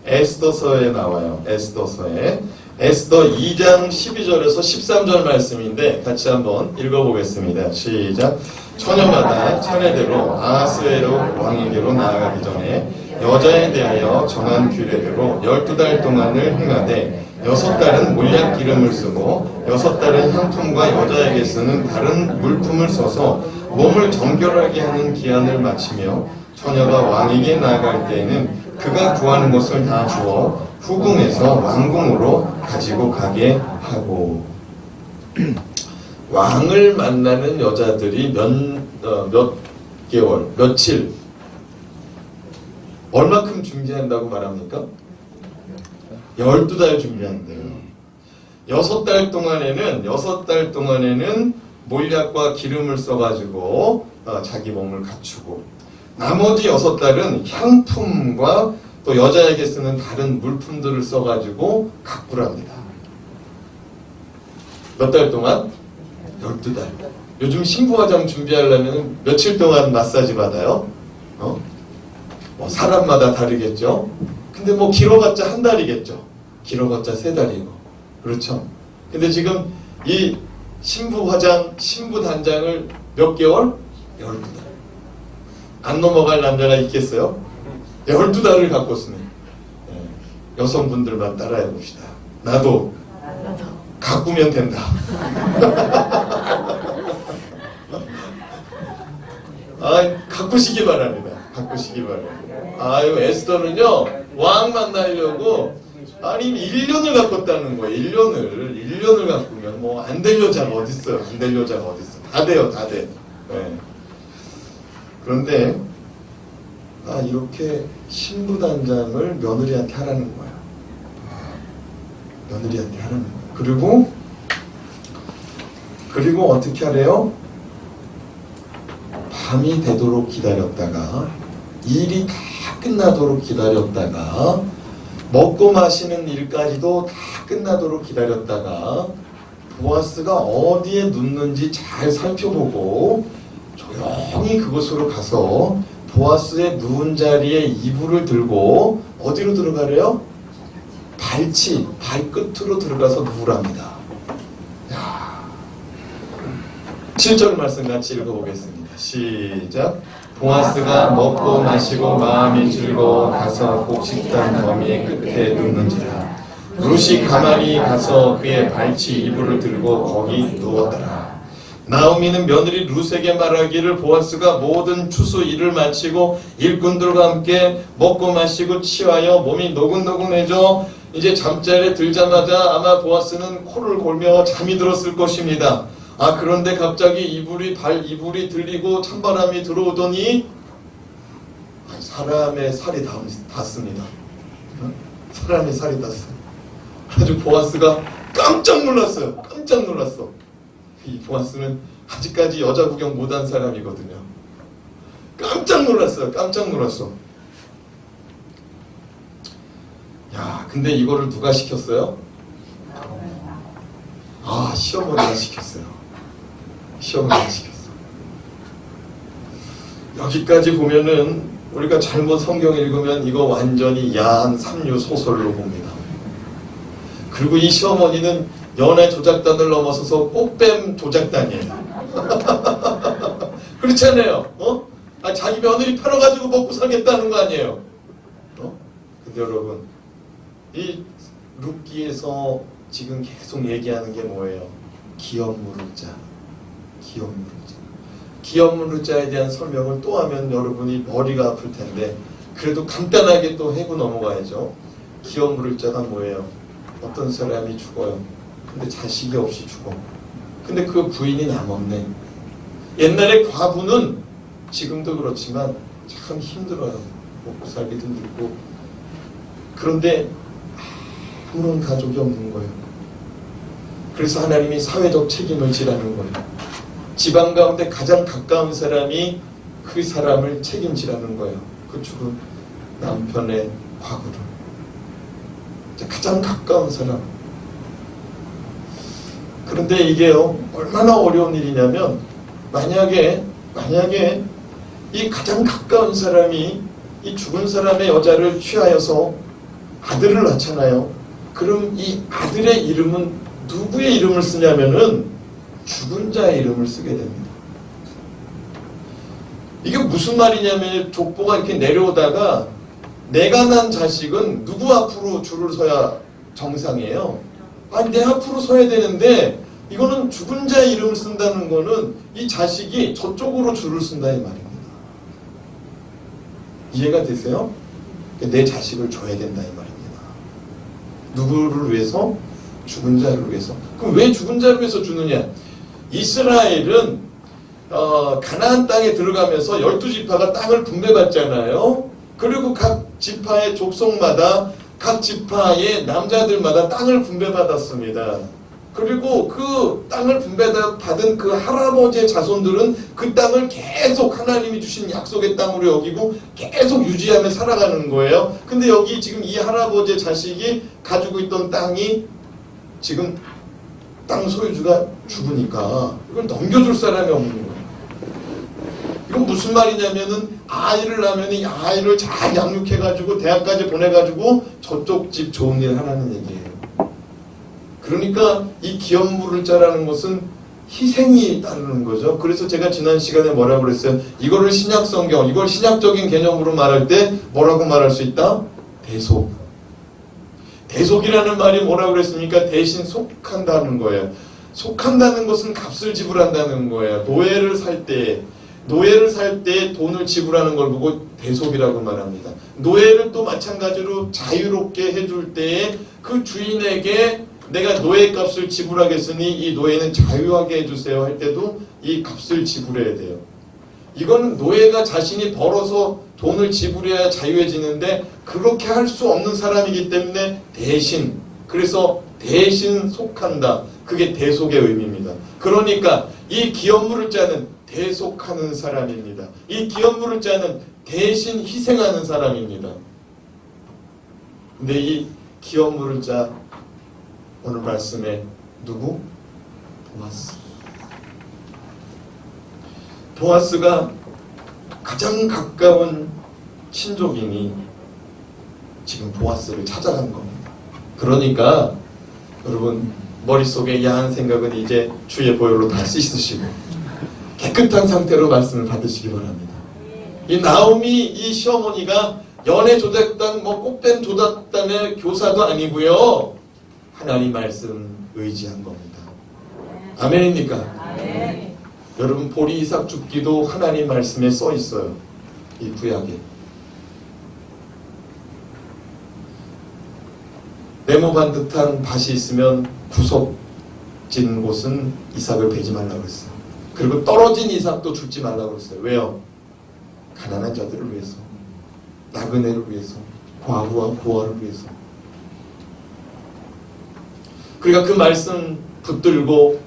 에스더서에 나와요. 에스더서에 에스더 2장 12절에서 13절 말씀인데 같이 한번 읽어보겠습니다. 시작. 처녀마다 차례대로 아하스웨로 왕에게로 나아가기 전에 여자에 대하여 정한 규례대로 12달 동안을 행하되 6달은 몰약 기름을 쓰고 6달은 향품과 여자에게 쓰는 다른 물품을 써서 몸을 정결하게 하는 기한을 마치며 처녀가 왕에게 나아갈 때에는 그가 구하는 것을 다 주어 후궁에서 왕궁으로 가지고 가게 하고. 왕을 만나는 여자들이 몇 개월, 며칠, 얼마큼 준비한다고 말합니까? 12달 준비한대요. 6달 동안에는 몰약과 기름을 써가지고 자기 몸을 갖추고, 나머지 6달은 향품과 또 여자에게 쓰는 다른 물품들을 써가지고 가꾸를 합니다. 몇 달 동안? 12달. 요즘 신부화장 준비하려면 며칠 동안 마사지 받아요? 뭐 사람마다 다르겠죠? 근데 뭐 길어봤자 한 달이겠죠? 길어봤자 3달이고. 그렇죠? 근데 지금 이 신부화장, 신부단장을 몇 개월? 12달. 안 넘어갈 남자가 있겠어요? 12달을 갖고 쓰네. 여성분들만 따라해 봅시다. 나도 가꾸면 된다. 가꾸시기 바랍니다. 가꾸시기 바랍니다. 아유, 에스더는요, 왕 만나려고, 아니, 1년을 가꿨다는 거예요. 1년을 가꾸면, 뭐, 안 될 여자가 어딨어요. 안 될 여자가 어딨어. 다 돼요, 다 돼. 네. 그런데, 이렇게 신부단장을 며느리한테 하라는 거야. 며느리한테 하라는 거야. 그리고 어떻게 하래요? 밤이 되도록 기다렸다가, 일이 다 끝나도록 기다렸다가, 먹고 마시는 일까지도 다 끝나도록 기다렸다가, 보아스가 어디에 눕는지 잘 살펴보고 조용히 그곳으로 가서 보아스의 누운 자리에 이불을 들고 어디로 들어가래요? 발끝으로 들어가서 누우랍니다. 7절 말씀 같이 읽어보겠습니다. 시작. 보아스가 먹고 마시고 마음이 즐거워 가서 곡식단 더미의 끝에 눕는지라. 룻이 가만히 가서 그의 발치 이불을 들고 거기 누웠더라. 나오미는 며느리 룻에게 말하기를, 보아스가 모든 추수 일을 마치고 일꾼들과 함께 먹고 마시고 취하여 몸이 노곤노곤해져 이제 잠자리에 들자마자 아마 보아스는 코를 골며 잠이 들었을 것입니다. 그런데 갑자기 발 이불이 들리고 찬바람이 들어오더니 사람의 살이 닿습니다. 사람의 살이 닿습니다. 아주 보아스가 깜짝 놀랐어요. 깜짝 놀랐어. 이 보아스는 아직까지 여자 구경 못한 사람이거든요. 깜짝 놀랐어요. 깜짝 놀랐어. 야, 근데 이거를 누가 시켰어요? 시어머니가 시켰어요. 시어머니가 시켰어. 여기까지 보면은 우리가 잘못 성경 읽으면 이거 완전히 야한 삼류 소설로 봅니다. 그리고 이 시어머니는 연애 조작단을 넘어서서 꽃뱀 조작단이에요. 그렇잖아요. 자기 며느리 팔아가지고 먹고 살겠다는 거 아니에요. 근데 여러분, 이 룻기에서 지금 계속 얘기하는 게 뭐예요? 기업무르자. 기업무르자에 대한 설명을 또 하면 여러분이 머리가 아플 텐데, 그래도 간단하게 또 해고 넘어가야죠. 기업무르자가 뭐예요? 어떤 사람이 죽어요. 근데 자식이 없이 죽어. 근데 그 부인이 남았네. 옛날에 과부는 지금도 그렇지만 참 힘들어요. 먹고 살기도 힘들고. 그런데 아무런 가족이 없는 거예요. 그래서 하나님이 사회적 책임을 지라는 거예요. 집안 가운데 가장 가까운 사람이 그 사람을 책임지라는 거예요. 그 죽은 남편의 과부를. 가장 가까운 사람. 그런데 이게요, 얼마나 어려운 일이냐면, 만약에 이 가장 가까운 사람이 이 죽은 사람의 여자를 취하여서 아들을 낳잖아요. 그럼 이 아들의 이름은 누구의 이름을 쓰냐면은 죽은 자의 이름을 쓰게 됩니다. 이게 무슨 말이냐면, 족보가 이렇게 내려오다가 내가 난 자식은 누구 앞으로 줄을 서야 정상이에요. 내 앞으로 서야 되는데, 이거는 죽은 자의 이름을 쓴다는 거는 이 자식이 저쪽으로 줄을 쓴다 이 말입니다. 이해가 되세요? 내 자식을 줘야 된다 이 말입니다. 누구를 위해서? 죽은 자를 위해서. 그럼 왜 죽은 자를 위해서 주느냐? 이스라엘은 가나안 땅에 들어가면서 12지파가 땅을 분배받잖아요. 그리고 각 지파의 족속마다 각 지파의 남자들마다 땅을 분배받았습니다. 그리고 그 땅을 분배받은 그 할아버지의 자손들은 그 땅을 계속 하나님이 주신 약속의 땅으로 여기고 계속 유지하며 살아가는 거예요. 근데 여기 지금 이 할아버지의 자식이 가지고 있던 땅이 지금 땅 소유주가 죽으니까 이걸 넘겨줄 사람이 없는 거예요. 이건 무슨 말이냐면은 아이를 낳으면 이 아이를 잘 양육해가지고 대학까지 보내가지고 저쪽 집 좋은 일 하라는 얘기예요. 그러니까 이 기업물을 짜라는 것은 희생이 따르는 거죠. 그래서 제가 지난 시간에 뭐라고 그랬어요? 이거를 신약 성경, 이걸 신약적인 개념으로 말할 때 뭐라고 말할 수 있다? 대속. 대속이라는 말이 뭐라고 그랬습니까? 대신 속한다는 거예요. 속한다는 것은 값을 지불한다는 거예요. 노예를 살 때 돈을 지불하는 걸 보고 대속이라고 말합니다. 노예를 또 마찬가지로 자유롭게 해줄 때에 그 주인에게 내가 노예 값을 지불하겠으니 이 노예는 자유하게 해주세요 할 때도 이 값을 지불해야 돼요. 이거는 노예가 자신이 벌어서 돈을 지불해야 자유해지는데 그렇게 할 수 없는 사람이기 때문에 대신, 그래서 대신 속한다. 그게 대속의 의미입니다. 그러니까 이 기업물을 짜는 대속하는 사람입니다. 이 기업물을 짜는 대신 희생하는 사람입니다. 근데 이 기업물을 짜 오늘 말씀에 누구? 보아스. 보아스가 가장 가까운 친족이니 지금 보아스를 찾아간 겁니다. 그러니까 여러분 머릿속에 야한 생각은 이제 주의 보혈로 다 씻으시고 깨끗한 상태로 말씀을 받으시기 바랍니다. 이 나오미 이 시어머니가 연애 조작단 꽃뱀 조작단의 교사도 아니고요. 하나님 말씀 의지한 겁니다. 아멘입니까? 아멘. 여러분 보리 이삭 죽기도 하나님 말씀에 써 있어요. 이 구약에. 네모 반듯한 밭이 있으면 구석진 곳은 이삭을 베지 말라고 그랬어요. 그리고 떨어진 이삭도 죽지 말라고 그랬어요. 왜요? 가난한 자들을 위해서, 나그네를 위해서, 과부와 고아를 위해서. 그러니까 그 말씀 붙들고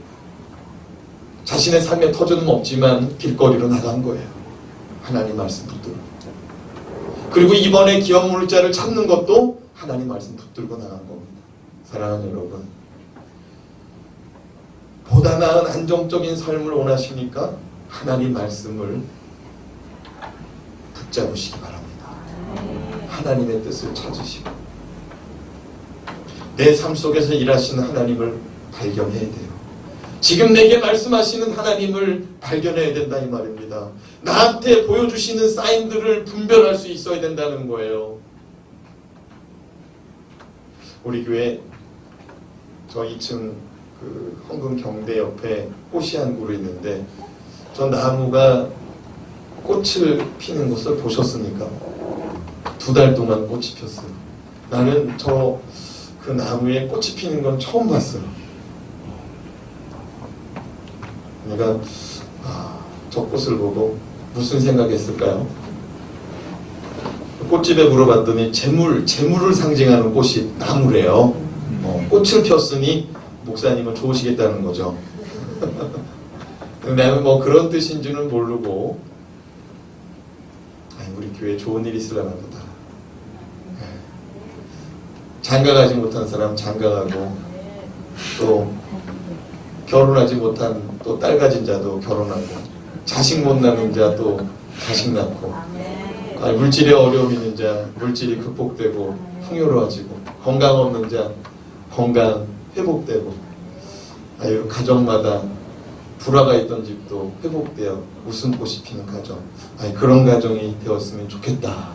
자신의 삶에 터전은 없지만 길거리로 나간 거예요. 하나님 말씀 붙들고. 그리고 이번에 기업물자를 찾는 것도 하나님 말씀 붙들고 나간 겁니다. 사랑하는 여러분, 보다 나은 안정적인 삶을 원하십니까? 하나님 말씀을 붙잡으시기 바랍니다. 하나님의 뜻을 찾으시고 내 삶 속에서 일하시는 하나님을 발견해야 돼요. 지금 내게 말씀하시는 하나님을 발견해야 된다 이 말입니다. 나한테 보여주시는 사인들을 분별할 수 있어야 된다는 거예요. 우리 교회 저 2층 그 헌금 경대 옆에 꽃이 한 그루 있는데 저 나무가 꽃을 피는 것을 보셨습니까? 2달 동안 꽃이 폈어요. 나는 그 나무에 꽃이 피는 건 처음 봤어요. 내가 저 꽃을 보고 무슨 생각했을까요? 꽃집에 물어봤더니 재물을 상징하는 꽃이 나무래요. 꽃을 폈으니 목사님은 좋으시겠다는 거죠. 나는 그런 뜻인 줄은 모르고 우리 교회에 좋은 일이 있으려나 보다. 장가가지 못한 사람 장가가고 또 결혼하지 못한 또 딸 가진 자도 결혼하고 자식 못 낳는 자 또 자식 낳고 물질에 어려움 있는 자 물질이 극복되고 풍요로워지고 건강 없는 자 건강 회복되고 가정마다 불화가 있던 집도 회복되어 웃음꽃이 피는 가정 그런 가정이 되었으면 좋겠다.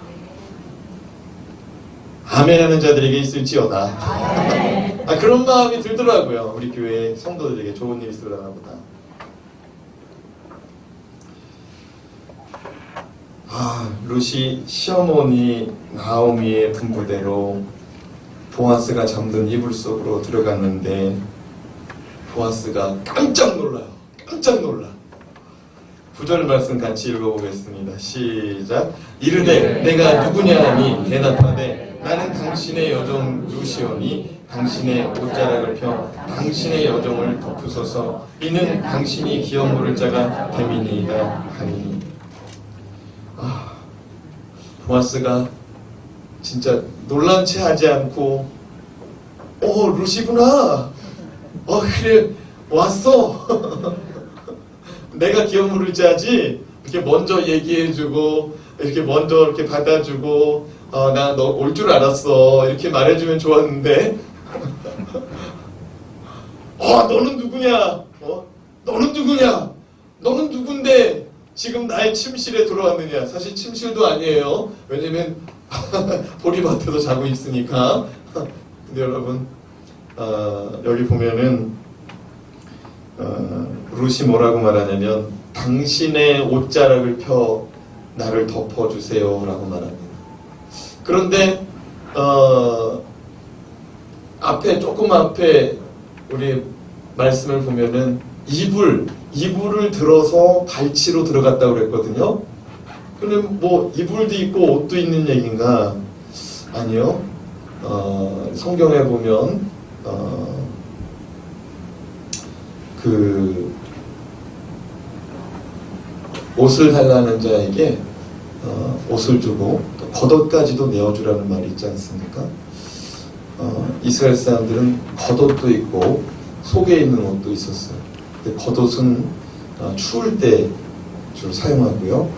아멘 하는 자들에게 있을지어다. 그런 마음이 들더라고요. 우리 교회 성도들에게 좋은 일이 있으려나 보다. 룻이 시어머니 나오미의 분부대로 보아스가 잠든 이불 속으로 들어갔는데 보아스가 깜짝 놀라요. 깜짝 놀라. 9절 말씀 같이 읽어보겠습니다. 시작. 이르되 내가 누구냐 하니 대답하되 나는 당신의 여종 룻이오니 당신의 옷자락을 펴 당신의 여종을 덮으소서. 이는 당신이 기업 물을 자가 됨이니이다 하니. 보아스가 진짜 놀란 채 하지 않고 루시구나. 그래 왔어. 내가 기업 물을 자지. 이렇게 먼저 얘기해주고 이렇게 먼저 이렇게 받아주고 나 너 올 줄 알았어 이렇게 말해주면 좋았는데 너는 누구냐? 너는 누구냐? 너는 누군데 지금 나의 침실에 들어왔느냐? 사실 침실도 아니에요. 왜냐면 보리밭에도 자고 있으니까. 근데 여러분 여기 보면은 룻이 뭐라고 말하냐면 당신의 옷자락을 펴 나를 덮어주세요 라고 말합니다. 그런데 조금 앞에 우리 말씀을 보면은 이불을 들어서 발치로 들어갔다고 그랬거든요. 근데 뭐 이불도 있고 옷도 있는 얘기인가? 아니요. 성경에 보면 그 옷을 달라는 자에게 옷을 주고 또 겉옷까지도 내어주라는 말이 있지 않습니까? 이스라엘 사람들은 겉옷도 있고 속에 있는 옷도 있었어요. 근데 겉옷은 추울 때 주로 사용하고요.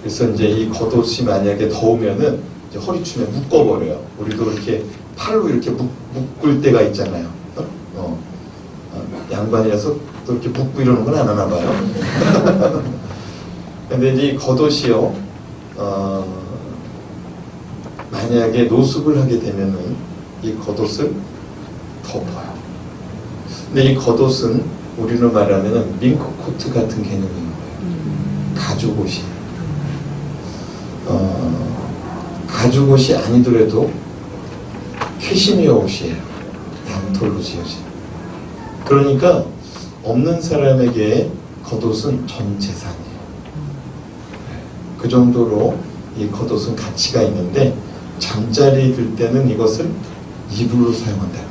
그래서 이제 이 겉옷이 만약에 더우면은 이제 허리춤에 묶어버려요. 우리도 이렇게 팔로 이렇게 묶을 때가 있잖아요. 양반이라서 또 이렇게 묶고 이러는 건 안 하나 봐요. 근데 이제 이 겉옷이요, 만약에 노숙을 하게 되면은 이 겉옷을 덮어요. 근데 이 겉옷은 우리로 말하면은 밍크코트 같은 개념인 거예요. 가죽옷이에요. 가죽옷이 아니더라도 캐시미어 옷이에요. 양털로 지어진. 그러니까 없는 사람에게 겉옷은 전 재산이에요. 그 정도로 이 겉옷은 가치가 있는데 잠자리 들 때는 이것을 이불로 사용한다는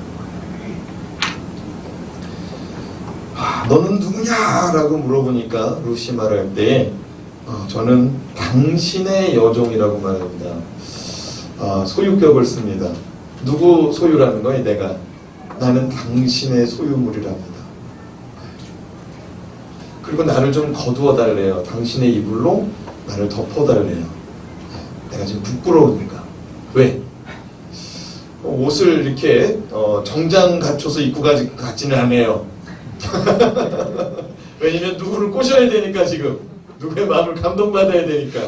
거예요. 너는 누구냐? 라고 물어보니까 룻이 말할 때 저는 당신의 여종이라고 말합니다. 소유격을 씁니다. 누구 소유라는 거예요? 내가. 나는 당신의 소유물이랍니다. 그리고 나를 좀 거두어 달래요. 당신의 이불로 나를 덮어달래요. 내가 지금 부끄러우니까. 왜? 옷을 이렇게 정장 갖춰서 입고 가지는 않아요. 왜냐면 누구를 꼬셔야 되니까 지금. 누구의 마음을 감동받아야 되니까.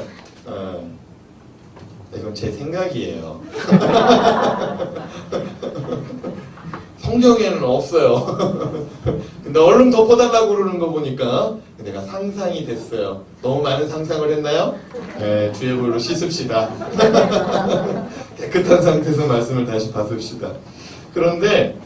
이건 제 생각이에요. 성경에는 없어요. 근데 얼른 덮어달라고 그러는 거 보니까 내가 상상이 됐어요. 너무 많은 상상을 했나요? 네, 주의 불로 씻읍시다. 깨끗한 상태에서 말씀을 다시 받읍시다. 그런데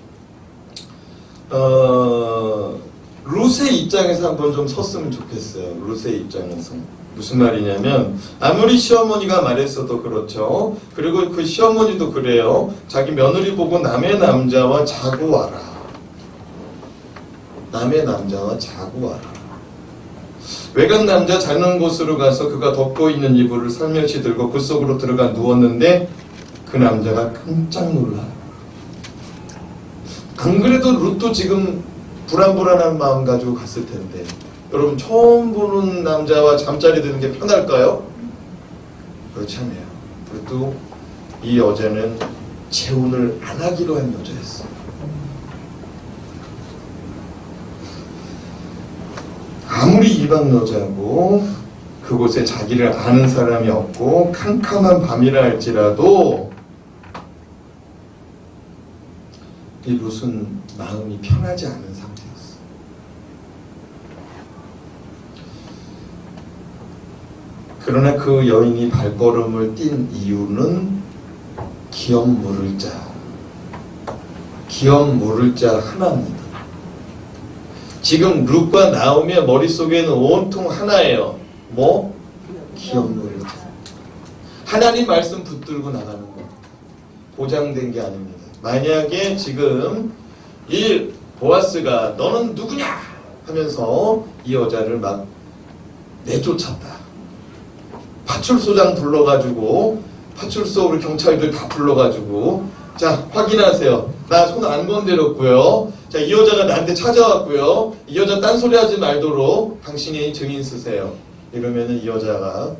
룻의 입장에서 한번 좀 섰으면 좋겠어요. 룻의 입장에서. 무슨 말이냐면 아무리 시어머니가 말했어도 그렇죠. 그리고 그 시어머니도 그래요. 자기 며느리 보고 남의 남자와 자고 와라. 남의 남자와 자고 와라. 외간 남자 자는 곳으로 가서 그가 덮고 있는 이불을 살며시 들고 그 속으로 들어가 누웠는데 그 남자가 깜짝 놀라요. 안 그래도 룻도 지금 불안불안한 마음 가지고 갔을 텐데 여러분 처음 보는 남자와 잠자리 드는 게 편할까요? 그렇지 않아요. 그래도 이 여자는 재혼을 안 하기로 한 여자였어요. 아무리 이방 여자고 그곳에 자기를 아는 사람이 없고 캄캄한 밤이라 할지라도 이 룻은 마음이 편하지 않은 상태였어요. 그러나 그 여인이 발걸음을 띈 이유는 기업 물을 자 하나입니다. 지금 룻과 나오미의 머릿속에는 온통 하나예요. 뭐? 기업 물을 자. 하나님 말씀 붙들고 나가는 거. 보장된 게 아닙니다. 만약에 지금 이 보아스가 너는 누구냐 하면서 이 여자를 막 내쫓았다. 파출소장 불러가지고 파출소 우리 경찰들 다 불러가지고 자 확인하세요. 나 손 안 건드렸고요. 자 이 여자가 나한테 찾아왔고요. 이 여자 딴소리하지 말도록 당신이 증인 쓰세요. 이러면은 이 여자가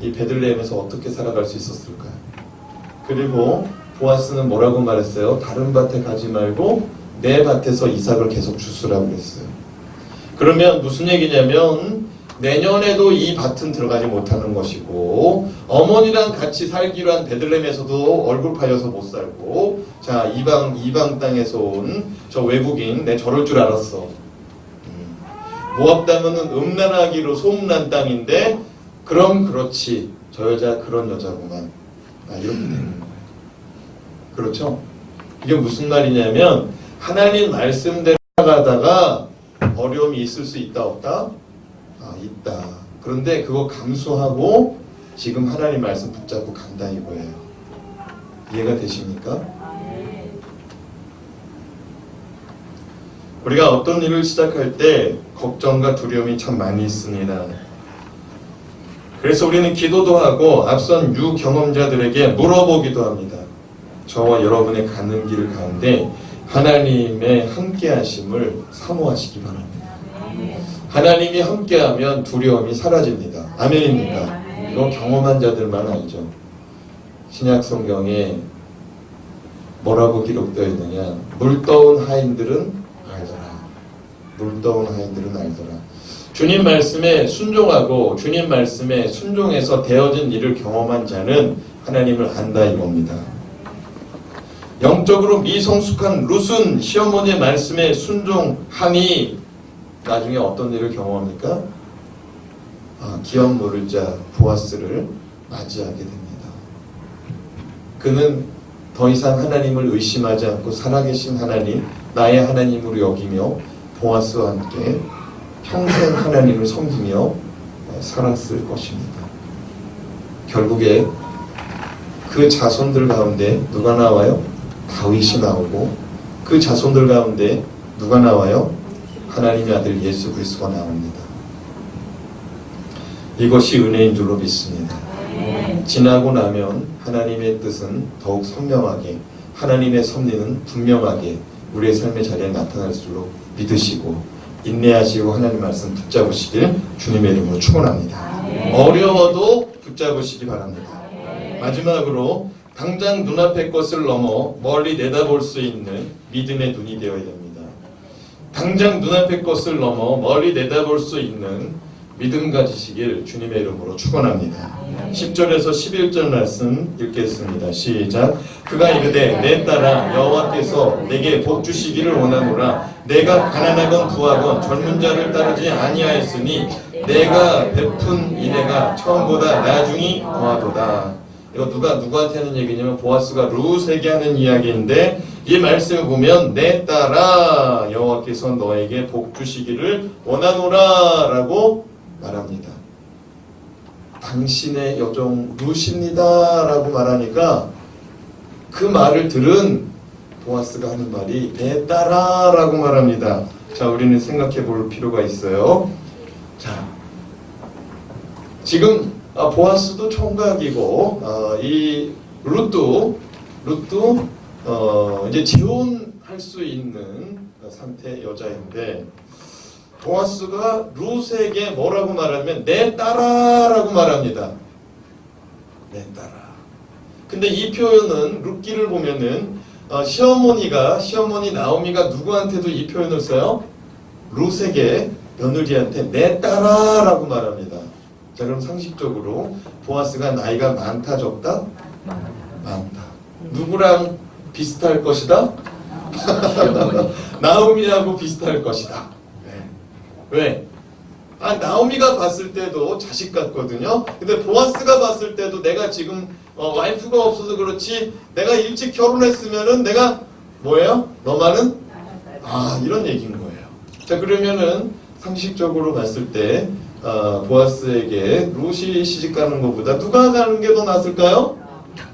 이 베들레헴에서 어떻게 살아갈 수 있었을까요? 그리고 보아스는 뭐라고 말했어요? 다른 밭에 가지 말고 내 밭에서 이삭을 계속 주스라고 그랬어요. 그러면 무슨 얘기냐면 내년에도 이 밭은 들어가지 못하는 것이고 어머니랑 같이 살기로 한 베들레헴에서도 얼굴 팔려서 못 살고 자 이방 땅에서 온 저 외국인 내 저럴 줄 알았어. 모압 땅은 음란하기로 소문난 땅인데 그럼 그렇지 저 여자 그런 여자구만. 이렇게 되는 거예요. 그렇죠? 이게 무슨 말이냐면 하나님 말씀대로 나가다가 어려움이 있을 수 있다 없다? 있다. 그런데 그거 감수하고 지금 하나님 말씀 붙잡고 간다 이거예요. 이해가 되십니까? 우리가 어떤 일을 시작할 때 걱정과 두려움이 참 많이 있습니다. 그래서 우리는 기도도 하고 앞선 유경험자들에게 물어보기도 합니다. 저와 여러분의 가는 길 가운데 하나님의 함께하심을 사모하시기 바랍니다. 하나님이 함께하면 두려움이 사라집니다. 아멘입니까? 이거 경험한 자들만 알죠. 신약 성경에 뭐라고 기록되어 있느냐? 물떠온 하인들은 알더라. 물떠온 하인들은 알더라. 주님 말씀에 순종하고 주님 말씀에 순종해서 되어진 일을 경험한 자는 하나님을 안다 이겁니다. 영적으로 미성숙한 룻은 시어머니의 말씀에 순종하니 나중에 어떤 일을 경험합니까? 기업 모를 자 보아스를 맞이하게 됩니다. 그는 더 이상 하나님을 의심하지 않고 살아계신 하나님, 나의 하나님으로 여기며 보아스와 함께 평생 하나님을 섬기며 살았을 것입니다. 결국에 그 자손들 가운데 누가 나와요? 다윗이 나오고 그 자손들 가운데 누가 나와요? 하나님의 아들 예수 그리스도가 나옵니다. 이것이 은혜인 줄로 믿습니다. 지나고 나면 하나님의 뜻은 더욱 선명하게 하나님의 섭리는 분명하게 우리의 삶의 자리에 나타날 줄로 믿으시고 인내하시고 하나님 말씀 붙잡으시길 주님의 이름으로 축원합니다. 어려워도 붙잡으시기 바랍니다. 마지막으로 당장 눈앞의 것을 넘어 멀리 내다볼 수 있는 믿음의 눈이 되어야 됩니다. 당장 눈앞의 것을 넘어 멀리 내다볼 수 있는 믿음 가지시길 주님의 이름으로 축원합니다. 10절에서 11절 말씀 읽겠습니다. 시작. 그가 이르되 내 딸아 여호와께서 내게 복 주시기를 원하노라. 내가 가난하건 부하건 젊은 자를 따르지 아니하였으니 내가 베푼 이내가 처음보다 나중이 더하도다. 이거 누구한테 하는 얘기냐면 보아스가 룻에게 하는 이야기인데 이 말씀을 보면 내 딸아 여호와께서 너에게 복 주시기를 원하노라 라고 말합니다. 당신의 여종 룻입니다 라고 말하니까 그 말을 들은 보아스가 하는 말이 내 딸아 라고 말합니다. 자, 우리는 생각해 볼 필요가 있어요. 자, 지금 보아스도 총각이고 이 룻도 이제 재혼할 수 있는 상태 여자인데 보아스가 룻에게 뭐라고 말하면 내 딸아라고 말합니다. 내 딸아. 근데 이 표현은 룻기를 보면은 시어머니 나오미가 누구한테도 이 표현을 써요? 룻에게 며느리한테 내 딸아라고 말합니다. 자, 그럼 상식적으로 보아스가 나이가 많다 적다? 많다. 누구랑 비슷할 것이다? 나오미하고 비슷할 것이다. 네. 왜? 나오미가 봤을 때도 자식 같거든요. 근데 보아스가 봤을 때도 내가 지금 와이프가 없어서 그렇지 내가 일찍 결혼했으면은 내가 뭐예요? 너만은? 이런 얘기인 거예요. 자, 그러면은 상식적으로 봤을 때 보아스에게 룻이 시집가는 것보다 누가 가는 게 더 낫을까요?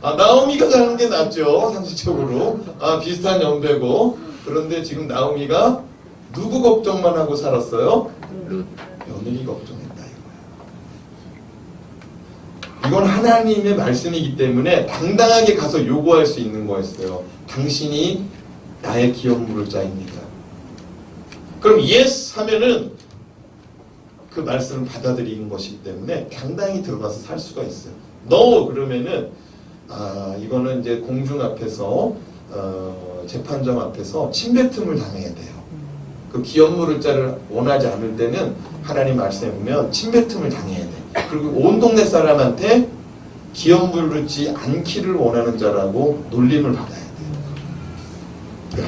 나오미가 가는 게 낫죠, 상식적으로. 비슷한 연배고. 그런데 지금 나오미가 누구 걱정만 하고 살았어요? 며느리 걱정했다 이거야. 이건 하나님의 말씀이기 때문에 당당하게 가서 요구할 수 있는 거였어요. 당신이 나의 기업물을 자입니다. 그럼 예스 하면은 그 말씀을 받아들이는 것이기 때문에 당당히 들어가서 살 수가 있어요. No 그러면은 이거는 이제 공중 앞에서 재판정 앞에서 침뱉음을 당해야 돼요. 그 기업물을 자를 원하지 않을 때는 하나님 말씀에 보면 침뱉음을 당해야 돼. 그리고 온 동네 사람한테 기업물을 지 않기를 원하는 자라고 놀림을 받아야 돼요.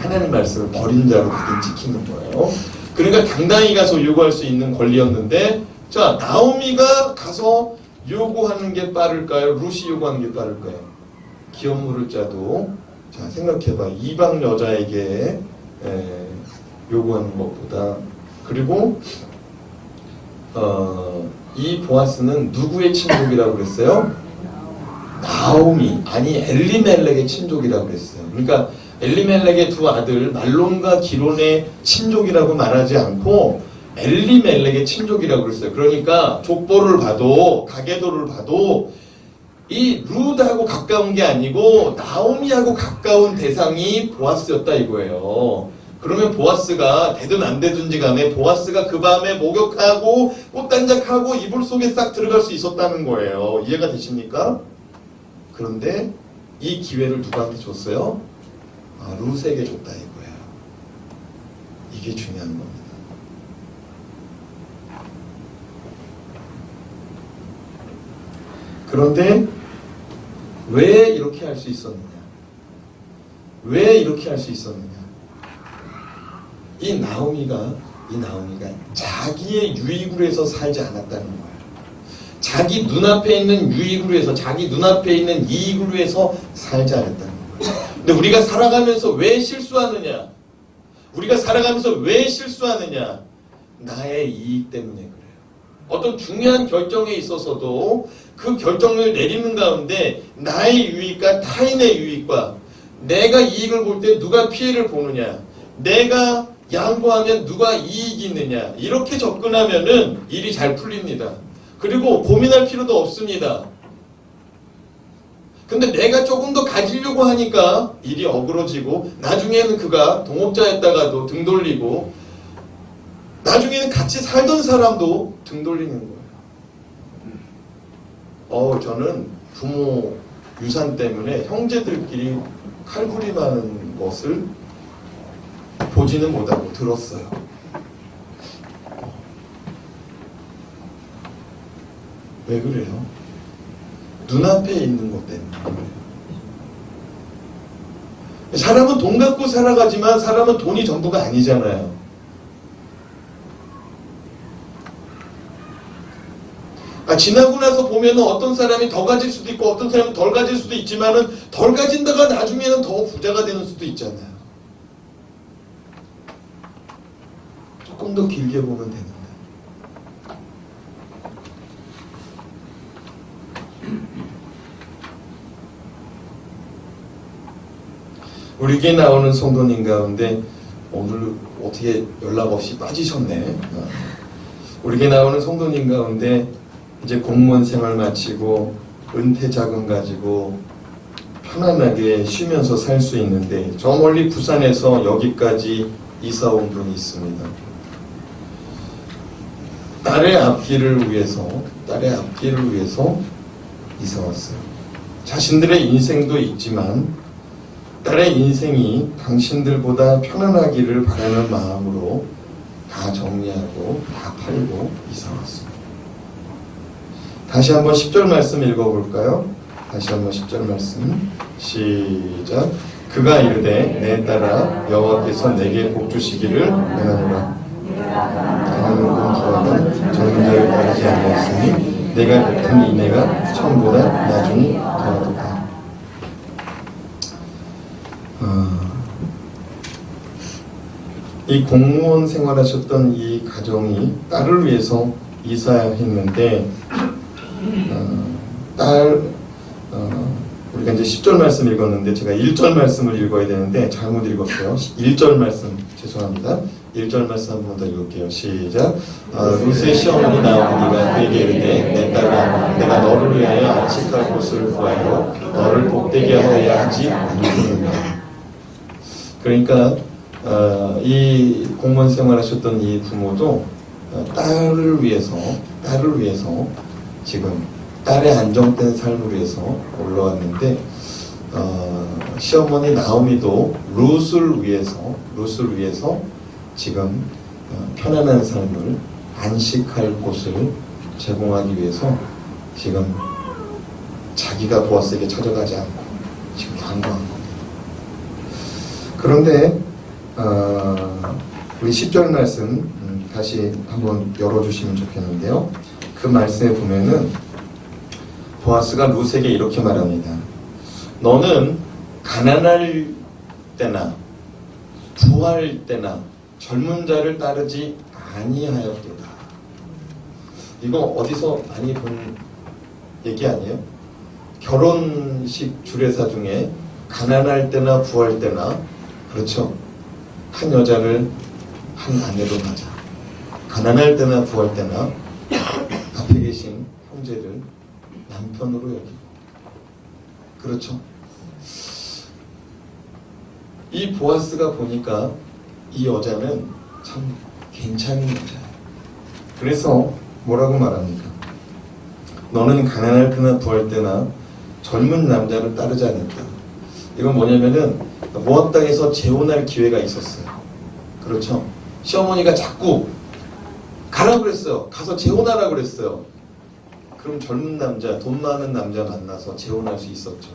하나님 말씀을 버린 자로 가긴 지키는 거예요. 그러니까 당당히 가서 요구할 수 있는 권리였는데, 자, 나오미가 가서 요구하는 게 빠를까요? 룻이 요구하는 게 빠를까요? 기업물을 짜도, 자, 생각해봐. 이방 여자에게 요구하는 것보다. 그리고 이 보아스는 누구의 친족이라고 그랬어요? 나오미, 아니 엘리멜렉의 친족이라고 그랬어요. 그러니까 엘리멜렉의 두 아들 말론과 기론의 친족이라고 말하지 않고 엘리멜렉의 친족이라고 그랬어요. 그러니까 족보를 봐도 가계도를 봐도 이 룻하고 가까운 게 아니고 나오미하고 가까운 대상이 보아스였다 이거예요. 그러면 보아스가 되든 안 되든지 간에 보아스가 그 밤에 목욕하고 꽃단장하고 이불 속에 싹 들어갈 수 있었다는 거예요. 이해가 되십니까? 그런데 이 기회를 누구한테 줬어요? 룻에게 줬다 이거예요. 이게 중요한 겁니다. 그런데 왜 이렇게 할 수 있었느냐? 왜 이렇게 할 수 있었느냐? 이 나오미가 자기의 유익으로 해서 살지 않았다는 거예요. 자기 눈앞에 있는 유익으로 해서, 자기 눈앞에 있는 이익으로 해서 살지 않았다는 거예요. 근데 우리가 살아가면서 왜 실수하느냐? 우리가 살아가면서 왜 실수하느냐? 나의 이익 때문에 그래요. 어떤 중요한 결정에 있어서도 그 결정을 내리는 가운데 나의 유익과 타인의 유익과 내가 이익을 볼 때 누가 피해를 보느냐, 내가 양보하면 누가 이익이 있느냐, 이렇게 접근하면은 일이 잘 풀립니다. 그리고 고민할 필요도 없습니다. 근데 내가 조금 더 가지려고 하니까 일이 어그러지고, 나중에는 그가 동업자였다가도 등 돌리고, 나중에는 같이 살던 사람도 등 돌리는 거예요. 저는 부모 유산 때문에 형제들끼리 칼부림하는 것을 보지는 못하고 들었어요. 왜 그래요? 눈앞에 있는 것 때문에 그래요. 사람은 돈 갖고 살아가지만 사람은 돈이 전부가 아니잖아요. 지나고 나서 보면은 어떤 사람이 더 가질 수도 있고 어떤 사람이 덜 가질 수도 있지만은 덜 가진다가 나중에는 더 부자가 되는 수도 있잖아요. 조금 더 길게 보면 되는데. 우리 교회 나오는 성도님 가운데 오늘 어떻게 연락 없이 빠지셨네. 우리 교회 나오는 성도님 가운데 이제 공무원 생활 마치고 은퇴 자금 가지고 편안하게 쉬면서 살 수 있는데 저 멀리 부산에서 여기까지 이사 온 분이 있습니다. 딸의 앞길을 위해서 이사 왔어요. 자신들의 인생도 있지만 딸의 인생이 당신들보다 편안하기를 바라는 마음으로 다 정리하고 다 팔고 이사 왔습니다. 다시 한번 10절 말씀 읽어볼까요? 다시 한번 10절 말씀 시작. 그가 이르되 내 딸아 여호와께서 내게 복 주시기를 원하노라. 강한 공부하다 젊은 자를 따르지 않았으니 내가 뱉은 이내가 처음보다 나중이 더하도다. 이 공무원 생활하셨던 이 가정이 딸을 위해서 이사했는데 우리 우리가 이제 10절 말씀 읽었는데 제가 1절 말씀을 읽어야 되는데 잘못 읽었어요. 1절 말씀 죄송합니다. 1절 말씀 한 번 더 읽을게요. 시작. 룻의 시어머니 나오미가 그에게 이르되 내 딸아 내가 너를 위하여 안식할 곳을 구하여 너를 복되게 하여야 하지 아니하느냐. 그러니까 이 공무원 생활하셨던 이 부모도 딸을 위해서 지금 딸의 안정된 삶을 위해서 올라왔는데 시어머니 나오미도 룻을 위해서 지금 편안한 삶을 안식할 곳을 제공하기 위해서 지금 자기가 보아스에게 찾아가지 않고 지금 양보한 겁니다. 그런데 우리 10절 말씀 다시 한번 열어주시면 좋겠는데요. 그 말씀에 보면은 보아스가 룻에게 이렇게 말합니다. 너는 가난할 때나 부할 때나 젊은 자를 따르지 아니하였도다. 이거 어디서 많이 본 얘기 아니에요? 결혼식 주례사 중에 가난할 때나 부할 때나 그렇죠. 한 여자를 한 아내로 하자. 가난할 때나 부할 때나 앞에 계신 형제를 남편으로 여기고 그렇죠. 이 보아스가 보니까 이 여자는 참 괜찮은 여자예요. 그래서 뭐라고 말합니까? 너는 가난할 때나 부할 때나 젊은 남자를 따르지 않았다. 이건 뭐냐면은 모압 땅에서 재혼할 기회가 있었어요. 그렇죠. 시어머니가 자꾸 가라고 그랬어요. 가서 재혼하라고 그랬어요. 그럼 젊은 남자, 돈 많은 남자 만나서 재혼할 수 있었죠.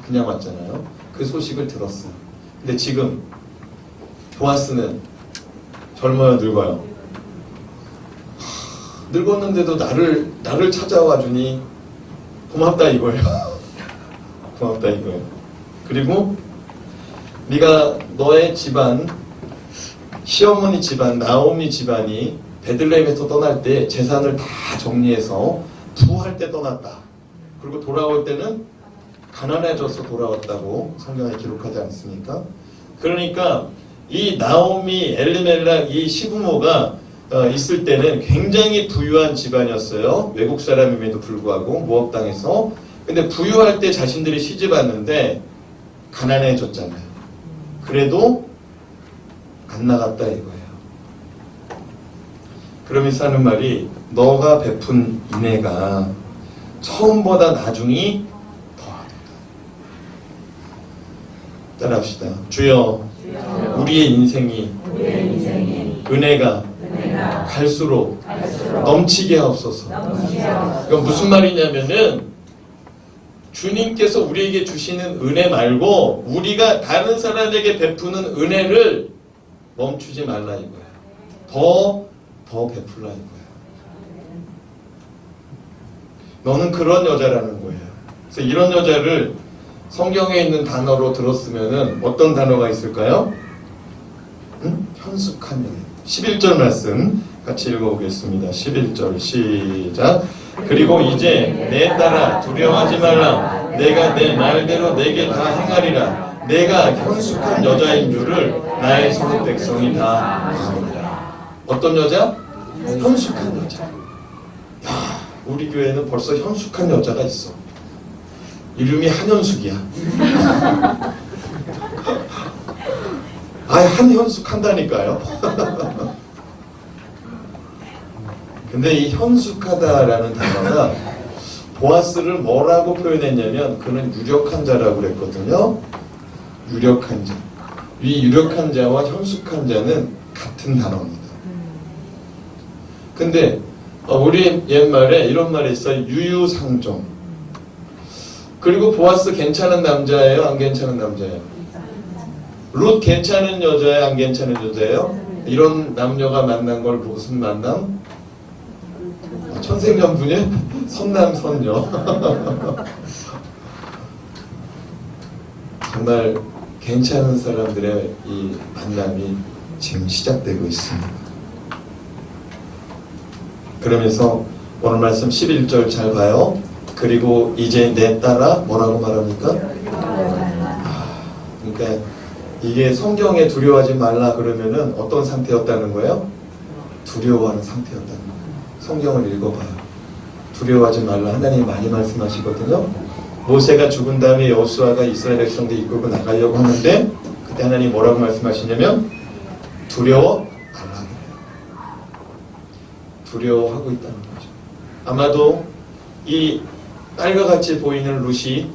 그냥 왔잖아요. 그 소식을 들었어요. 근데 지금 보아스는 젊어요, 늙어요? 늙었는데도 나를 찾아와 주니 고맙다 이거예요. 고맙다 이거예요. 그리고 네가 너의 집안, 시어머니 집안, 나오미 집안이 베들레헴에서 떠날 때 재산을 다 정리해서 부할 때 떠났다. 그리고 돌아올 때는 가난해져서 돌아왔다고 성경에 기록하지 않습니까? 그러니까 이 나오미, 엘리멜렉 이 시부모가 있을 때는 굉장히 부유한 집안이었어요. 외국 사람임에도 불구하고 모압 땅에서. 근데 부유할 때 자신들이 시집 왔는데 가난해졌잖아요. 그래도 안 나갔다 이거예요. 그러면서 하는 말이 너가 베푼 인애가 처음보다 나중이 더하도다. 따라합시다. 주여, 우리의 인생이 은혜가 갈수록 넘치게 하옵소서. 이건 무슨 말이냐면은 주님께서 우리에게 주시는 은혜 말고 우리가 다른 사람에게 베푸는 은혜를 멈추지 말라 이거야. 더 베풀라 이거야. 너는 그런 여자라는 거야. 그래서 이런 여자를 성경에 있는 단어로 들었으면은 어떤 단어가 있을까요? 현숙한 여인. 11절 말씀 같이 읽어보겠습니다. 11절 시작. 그리고 이제 내 딸아 두려워하지 말라. 내가 내 말대로 내게 다 행하리라. 내가 현숙한 여자인 줄을 나의 소속 백성이 다 아느니라. 어떤 여자? 현숙한 여자. 야, 우리 교회는 벌써 현숙한 여자가 있어. 이름이 한현숙이야. 한현숙 한다니까요. 근데 이 현숙하다라는 단어가 보아스를 뭐라고 표현했냐면 그는 유력한 자라고 그랬거든요. 유력한 자. 이 유력한 자와 현숙한 자는 같은 단어입니다. 근데 우리 옛말에 이런 말이 있어요. 유유상종. 그리고 보아스 괜찮은 남자예요? 안 괜찮은 남자예요? 룻 괜찮은 여자예요? 안 괜찮은 여자예요? 이런 남녀가 만난 걸 무슨 만남? 천생연분의 선남선녀. 정말 괜찮은 사람들의 이 만남이 지금 시작되고 있습니다. 그러면서 오늘 말씀 11절 잘 봐요. 그리고 이제 내 딸아 뭐라고 말합니까? 그러니까 이게 성경에 두려워하지 말라 그러면은 어떤 상태였다는 거예요? 두려워하는 상태였다는 거예요. 성경을 읽어봐요. 두려워하지 말라. 하나님이 많이 말씀하시거든요. 모세가 죽은 다음에 여호수아가 이스라엘 백성들 이끌고 나가려고 하는데 그때 하나님이 뭐라고 말씀하시냐면 두려워 말라 그래요. 두려워하고 있다는 거죠. 아마도 이 딸과 같이 보이는 룻이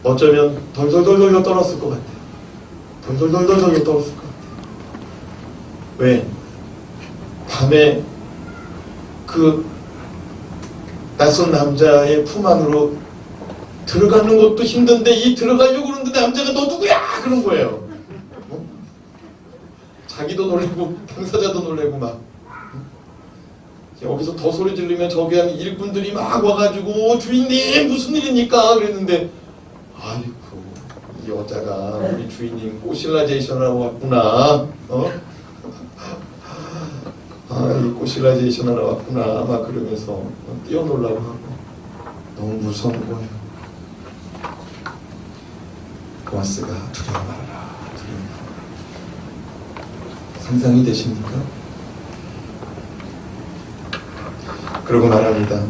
어쩌면 덜덜덜덜 떨었을 것 같아요. 덜덜덜덜 떨었을 것 같아요. 왜? 밤에 그 낯선 남자의 품 안으로 들어가는 것도 힘든데 이 들어가려고 그러는데 남자가 너 누구야? 그런 거예요. 자기도 놀래고 당사자도 놀래고 막 여기서 더 소리 지르면 저기 한 일꾼들이 막 와가지고 주인님 무슨 일입니까? 그랬는데 아이고 이 여자가 우리 주인님 꼬실라제이션하고 왔구나. 이 꼬실라제이션 하러 왔구나 막 그러면서 뛰어놀라고 하고 너무 무서운 거예요. 보아스가 두려워 말아라. 두려워 말아라. 상상이 되십니까? 그러고 말합니다.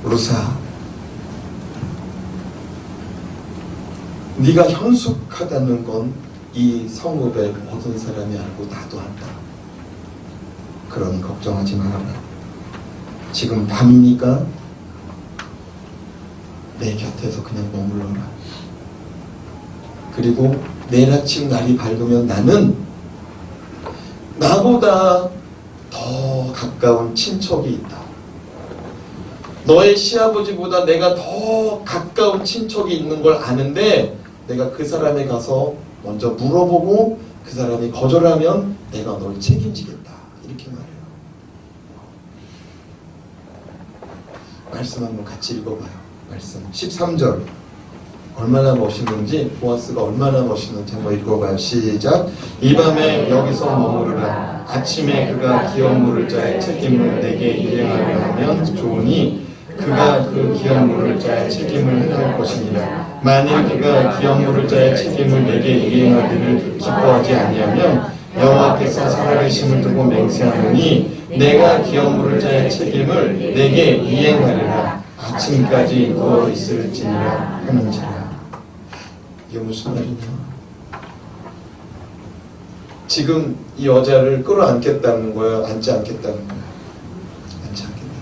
룻아, 네가 현숙하다는 건 이 성읍의 모든 사람이 알고 나도 안다. 그러니 걱정하지 말아라. 지금 밤이니까 내 곁에서 그냥 머물러라. 그리고 내일 아침 날이 밝으면 나는 나보다 더 가까운 친척이 있다. 너의 시아버지보다 내가 더 가까운 친척이 있는 걸 아는데 내가 그 사람에 가서 먼저 물어보고 그 사람이 거절하면 내가 널 책임지겠다. 이렇게 말해요. 말씀 한번 같이 읽어봐요. 말씀 13절 얼마나 멋있는지, 보아스가 얼마나 멋있는지 한번 읽어봐요. 시작. 이 밤에 여기서 머무르라. 아침에 그가 기업 물을 자의 책임을 내게 이행하려 하면 좋으니 그가 그 기업 물을 자의 책임을 행할 것이니라. 만일 그가 기업 물을 자의 책임을 내게 이행하기를 기뻐하지 아니하면 여호와께서 살아계심을 두고 맹세하노니 내가 기업 물을 자의 책임을 내게 이행하리라. 아침까지 누워 있을지니라 하는지라. 이게 무슨 말이냐? 지금 이 여자를 끌어안겠다는 거야? 앉지 않겠다는 거야? 앉지 않겠다는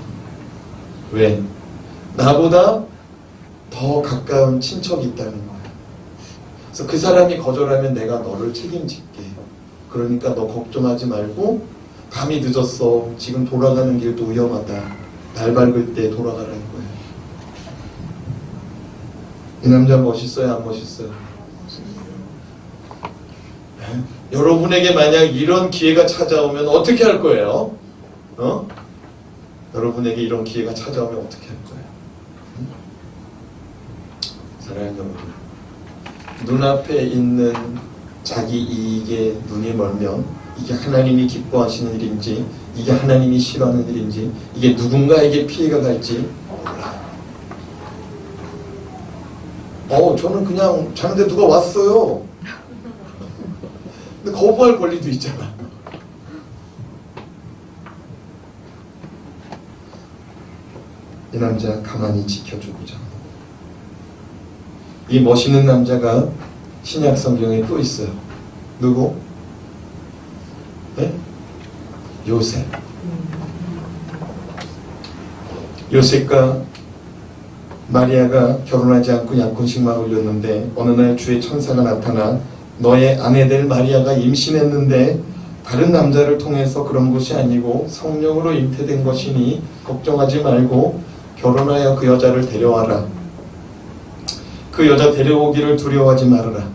거야. 왜? 나보다 더 가까운 친척이 있다는 거야. 그래서 그 사람이 거절하면 내가 너를 책임질게. 그러니까 너 걱정하지 말고 밤이 늦었어. 지금 돌아가는 길도 위험하다. 날 밝을 때 돌아가라는 거야. 이 남자 멋있어요? 안 멋있어요? 네? 여러분에게 만약 이런 기회가 찾아오면 어떻게 할 거예요? 여러분에게 이런 기회가 찾아오면 어떻게 할 거예요? 사랑하는 여러분, 눈앞에 있는 자기 이익에 눈이 멀면 이게 하나님이 기뻐하시는 일인지 이게 하나님이 싫어하는 일인지 이게 누군가에게 피해가 갈지 몰라요. 저는 그냥 자는데 누가 왔어요. 근데 거부할 권리도 있잖아. 이 남자 가만히 지켜주고자. 이 멋있는 남자가 신약 성경에 또 있어요. 누구? 네? 요셉. 요셉과 마리아가 결혼하지 않고 약혼식만 올렸는데 어느 날 주의 천사가 나타나 너의 아내 될 마리아가 임신했는데 다른 남자를 통해서 그런 것이 아니고 성령으로 잉태된 것이니 걱정하지 말고 결혼하여 그 여자를 데려와라. 그 여자 데려오기를 두려워하지 말아라.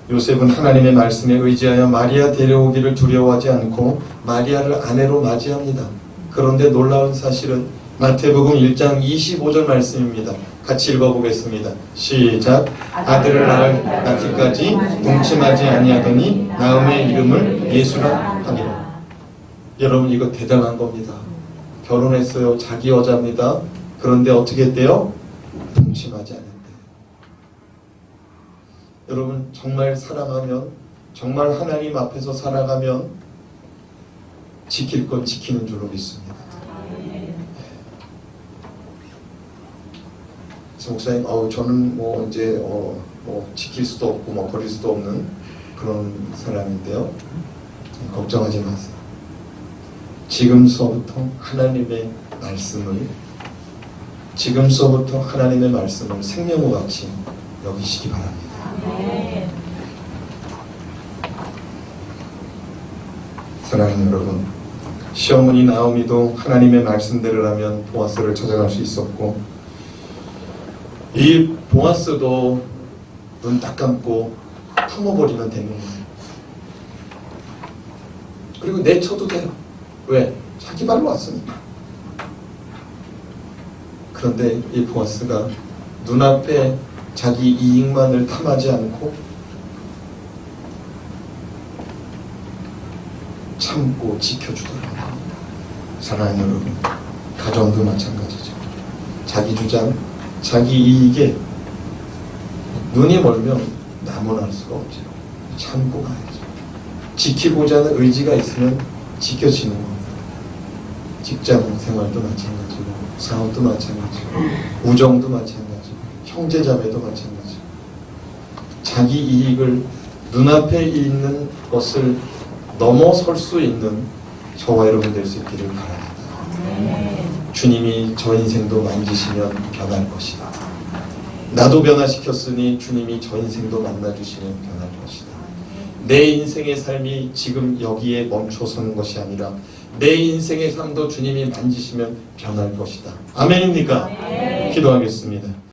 요셉은 하나님의 말씀에 의지하여 마리아 데려오기를 두려워하지 않고 마리아를 아내로 맞이합니다. 그런데 놀라운 사실은 마태복음 1장 25절 말씀입니다. 같이 읽어보겠습니다. 시작. 아들을 낳기까지 동침하지 아니하더니 나음의 이름을 예수라 하니라. 여러분, 이거 대단한 겁니다. 결혼했어요. 자기 여자입니다. 그런데 어떻게 했대요? 동침하지 않는데. 여러분, 정말 사랑하면, 정말 하나님 앞에서 살아가면 지킬 건 지키는 줄로 믿습니다. 목사님, 저는 뭐 이제 뭐 지킬 수도 없고 뭐 버릴 수도 없는 그런 사람인데요. 걱정하지 마세요. 지금서부터 하나님의 말씀을 생명과 같이 여기시기 바랍니다. 사랑하는 여러분, 시어머니 나오미도 하나님의 말씀대로라면 보아스를 찾아갈 수 있었고, 이 보아스도 눈 딱 감고 품어버리면 되는 거예요. 그리고 내쳐도 돼요. 왜? 자기 발로 왔으니까. 그런데 이 보아스가 눈앞에 자기 이익만을 탐하지 않고 참고 지켜주더라고요. 사랑하는 여러분, 가정도 마찬가지죠. 자기 주장, 자기 이익에 눈이 멀면 남원할 수가 없죠. 참고 가야죠. 지키고자 하는 의지가 있으면 지켜지는 겁니다. 직장 생활도 마찬가지고, 사업도 마찬가지고, 우정도 마찬가지고, 형제자매도 마찬가지고, 자기 이익을, 눈앞에 있는 것을 넘어설 수 있는 저와 여러분 될 수 있기를 바랍니다. 주님이 저 인생도 만지시면 변할 것이다. 나도 변화시켰으니 주님이 저 인생도 만나주시면 변할 것이다. 내 인생의 삶이 지금 여기에 멈춰서는 것이 아니라 내 인생의 삶도 주님이 만지시면 변할 것이다. 아멘입니까? 기도하겠습니다.